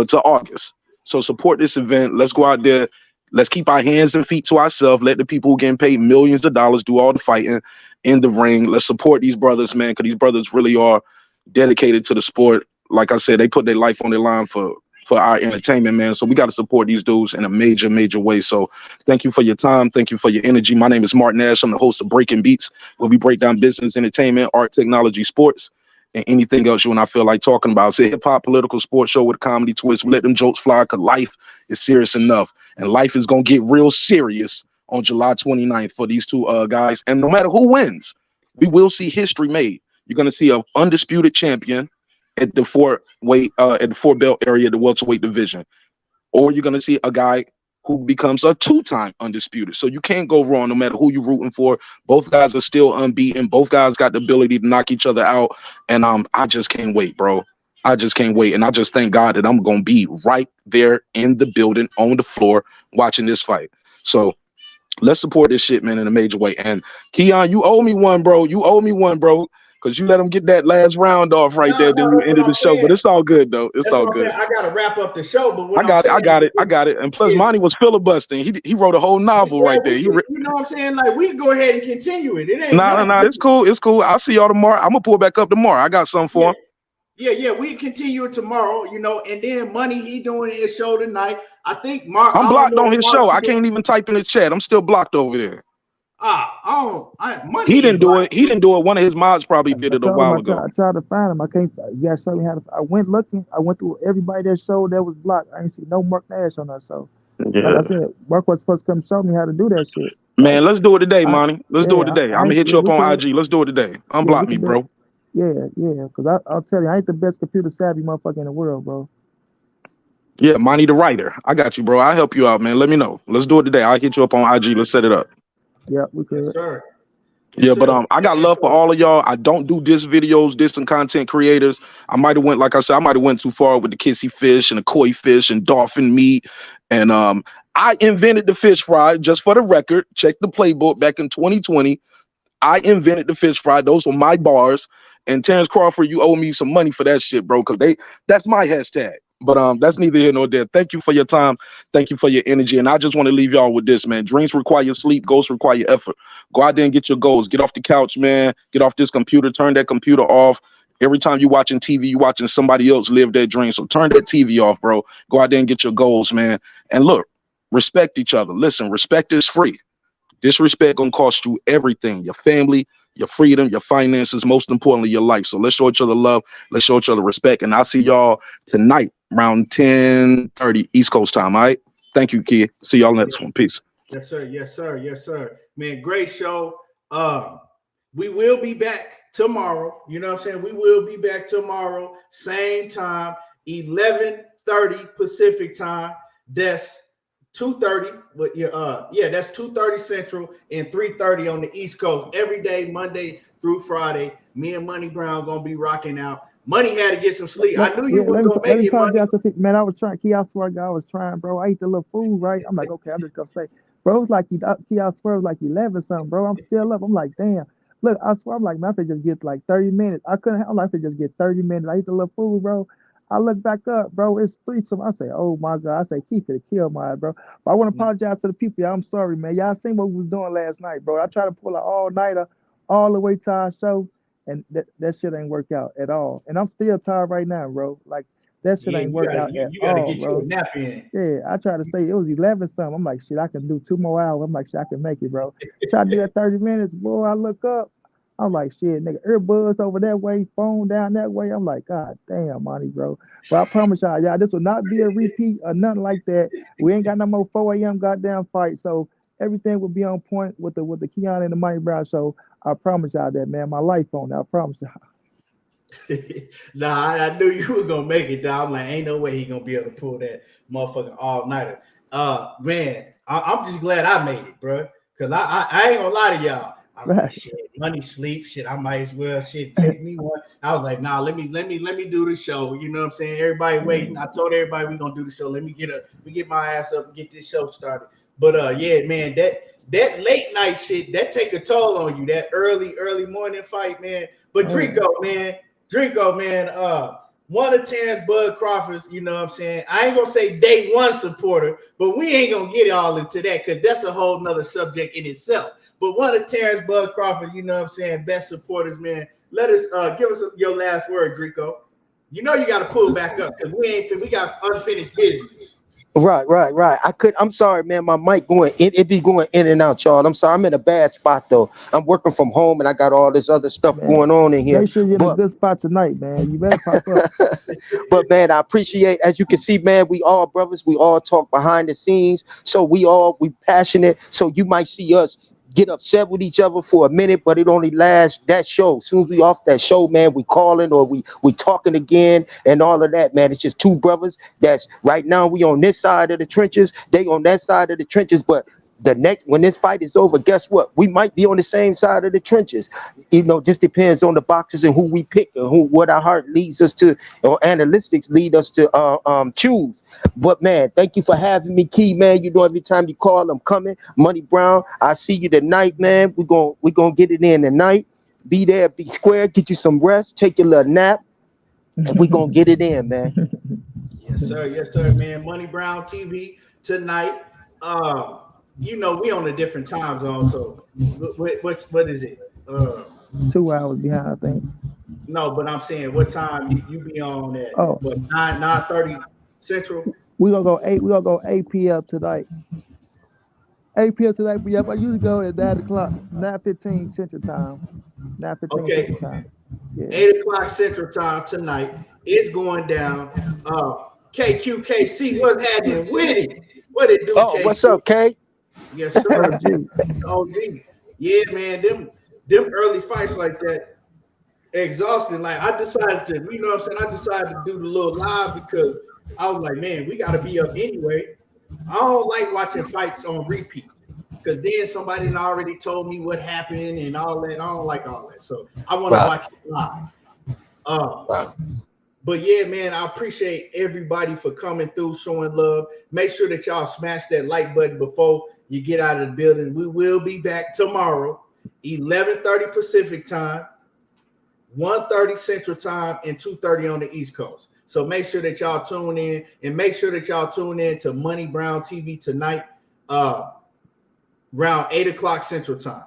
to August. So support this event. Let's go out there. Let's keep our hands and feet to ourselves. Let the people who getting paid millions of dollars do all the fighting in the ring. Let's support these brothers, man, because these brothers really are dedicated to the sport. Like I said, they put their life on their line for our entertainment, man. So we got to support these dudes in a major, major way. So thank you for your time. Thank you for your energy. My name is Mark Nash. I'm the host of Breaking Beats, where we break down business, entertainment, art, technology, sports, and anything else you and I feel like talking about. It's a hip-hop political sports show with a comedy twist. We let them jokes fly because life is serious enough. And life is going to get real serious on July 29th for these two guys. And no matter who wins, we will see history made. You're going to see an undisputed champion at the four belt area, the welterweight division. Or you're going to see a guy who becomes a two-time undisputed. So you can't go wrong no matter who you're rooting for. Both guys are still unbeaten. Both guys got the ability to knock each other out. And I just can't wait, bro. I just can't wait. And I just thank God that I'm going to be right there in the building, on the floor, watching this fight. So let's support this shit, man, in a major way. And Keon, you owe me one, bro. You owe me one, bro. Because you let him get that last round off right there, then you ended the show. But it's all good, though. It's all good. I got to wrap up the show. But I got it. And plus, Monnie was filibustering. He wrote a whole novel right there. You know what I'm saying? Like, we can go ahead and continue it. It ain't nah. It's cool. It's cool. I'll see y'all tomorrow. I'm going to pull back up tomorrow. I got something for him. Yeah. We continue it tomorrow, you know, and then Money, he doing his show tonight. I think Mark. I'm blocked on his show. I can't even type in the chat. I'm still blocked over there. Money. He didn't do it. He didn't do it. One of his mods probably did it a while ago. I tried to find him. I can't. You guys show me how to. I went looking. I went through everybody that showed that was blocked. I ain't see no Mark Nash on that show. Like I said, Mark was supposed to come show me how to do that shit. Man, let's do it today, Monnie. Let's do it today. I'm gonna hit you up on IG. Let's do it today. Unblock me, bro. Yeah. Because I'll tell you, I ain't the best computer savvy motherfucker in the world, bro. Yeah, Monnie the writer. I got you, bro. I'll help you out, man. Let me know. Let's do it today. I'll hit you up on IG. Let's set it up. Yeah, we could. Yes, sir. Yeah, but I got love for all of y'all. I don't do diss videos, dissing content creators. I might have went, like I said, I might have went too far with the kissy fish and the koi fish and dolphin meat. And I invented the fish fry, just for the record. Check the playbook back in 2020. I invented the fish fry. Those were my bars. And Terence Crawford, you owe me some money for that shit, bro, because that's my hashtag. But that's neither here nor there. Thank you for your time. Thank you for your energy. And I just want to leave y'all with this, man. Dreams require sleep. Goals require effort. Go out there and get your goals. Get off the couch, man. Get off this computer. Turn that computer off. Every time you watching TV, you watching somebody else live their dream. So turn that TV off, bro. Go out there and get your goals, man. And look, respect each other. Listen, respect is free. Disrespect gonna cost you everything. Your family, your freedom, your finances, most importantly, your life. So let's show each other love. Let's show each other respect. And I'll see y'all tonight around 10:30 East Coast time. All right. Thank you, kid. See y'all next one. Peace. Yes, sir. Yes, sir. Yes, sir. Man, great show. We will be back tomorrow. You know what I'm saying? We will be back tomorrow, same time, 11:30 Pacific time. That's 2:30, but that's 2:30 Central and 3:30 on the East Coast. Every day, Monday through Friday. Me and Money Brown gonna be rocking out. Money had to get some sleep. I knew you were gonna make it. Man, I was trying. Key, I swear to God, I was trying, bro. I ate the little food, right? I'm like, okay, I'm just gonna stay. Bro, it's like Key, I swear it was like 11 something, bro. I'm still up. I'm like, damn. Look, I swear, I'm like, man, I could just get like 30 minutes. I couldn't have like to just get 30 minutes. I ate the little food, bro. I look back up, bro. It's 3 something. I say, oh my God. I say, keep it, kill my bro. But I want to apologize to the people. Y'all. I'm sorry, man. Y'all seen what we was doing last night, bro. I tried to pull an all-nighter all the way to our show, and that shit ain't work out at all. And I'm still tired right now, bro. Like that shit ain't work out at all. You gotta get you a nap in. Yeah, I tried to stay. It was 11 something. I'm like, shit, I can do 2 more hours. I'm like, shit, I can make it, bro. Try to do that 30 minutes, boy. I look up. I'm like, shit, nigga, earbuds over that way, phone down that way. I'm like, God damn, Monty, bro. But I promise y'all, this will not be a repeat or nothing like that. We ain't got no more 4 a.m. goddamn fight. So everything will be on point with the Keon and the Money Brown show. I promise y'all that, man. My life on that. I promise y'all. Nah, I knew you were gonna make it, dog. I'm like, ain't no way he gonna be able to pull that motherfucking all-nighter. Man, I'm just glad I made it, bro. Cause I ain't gonna lie to y'all. I was like, shit, Money sleep, shit. I might as well take me one. I was like, nah, let me do the show. You know what I'm saying? Everybody waiting. I told everybody we gonna do the show. Let me get my ass up and get this show started. But yeah, man, that late night shit, that take a toll on you. That early morning fight, man. But Drico, man, one of Terence Bud Crawford's, you know what I'm saying? I ain't gonna say day one supporter, but we ain't gonna get all into that because that's a whole nother subject in itself. But one of Terence Bud Crawford, you know what I'm saying, best supporters, man. Let us give us your last word, Drico. You know you gotta pull back up because we got unfinished business. Right. I'm sorry, man. My mic it be going in and out, y'all. I'm sorry. I'm in a bad spot though. I'm working from home and I got all this other stuff going on in here. Make sure you're in a good spot tonight, man. You better pop up. But man, I appreciate, as you can see, man, we all brothers. We all talk behind the scenes. So we passionate. So you might see us get upset with each other for a minute, but it only lasts that show. As soon as we off that show, man, we calling or we talking again and all of that, man. It's just 2 brothers that's right now we on this side of the trenches, they on that side of the trenches, but when this fight is over, guess what? We might be on the same side of the trenches. You know, just depends on the boxers and who we pick and what our heart leads us to, or analytics lead us to choose. But man, thank you for having me, Key, man. You know, every time you call, I'm coming. Money Brown, I see you tonight, man. We're gonna get it in tonight. Be there, be square, get you some rest, take your little nap, and we're gonna get it in, man. Yes, sir, man. Money Brown TV tonight. You know, we on a different time zone, so what is it? 2 hours behind, I think. No, but I'm saying what time you be on at? Oh, what, 9:30 Central? We're gonna go 8 p.m. tonight. 8 p.m. tonight, but yep, I usually go at 9 o'clock, 9:15 Central Time. 9:15 Central Time. Yeah. 8 o'clock Central Time tonight. It's going down. KQKC, what's happening with it? What it do, Oh, KQ? what's up, K? Yes, sir. OG. Yeah, man, them early fights like that, exhausting. Like I decided to, you know what I'm saying? I decided to do the little live because I was like, man, we gotta be up anyway. I don't like watching fights on repeat because then somebody already told me what happened and all that. I don't like all that. So I want to watch it live. But yeah, man, I appreciate everybody for coming through, showing love. Make sure that y'all smash that like button before you get out of the building. We will be back tomorrow, 11:30 Pacific time, 1:30 Central Time and 2:30 on the East Coast. So make sure that y'all tune in, and make sure that y'all tune in to Money Brown TV tonight, around 8 o'clock Central Time.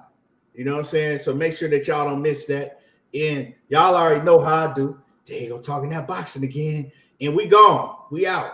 You know what I'm saying? So make sure that y'all don't miss that. And y'all already know how I do. There you go, talking that boxing again. And we gone. We out.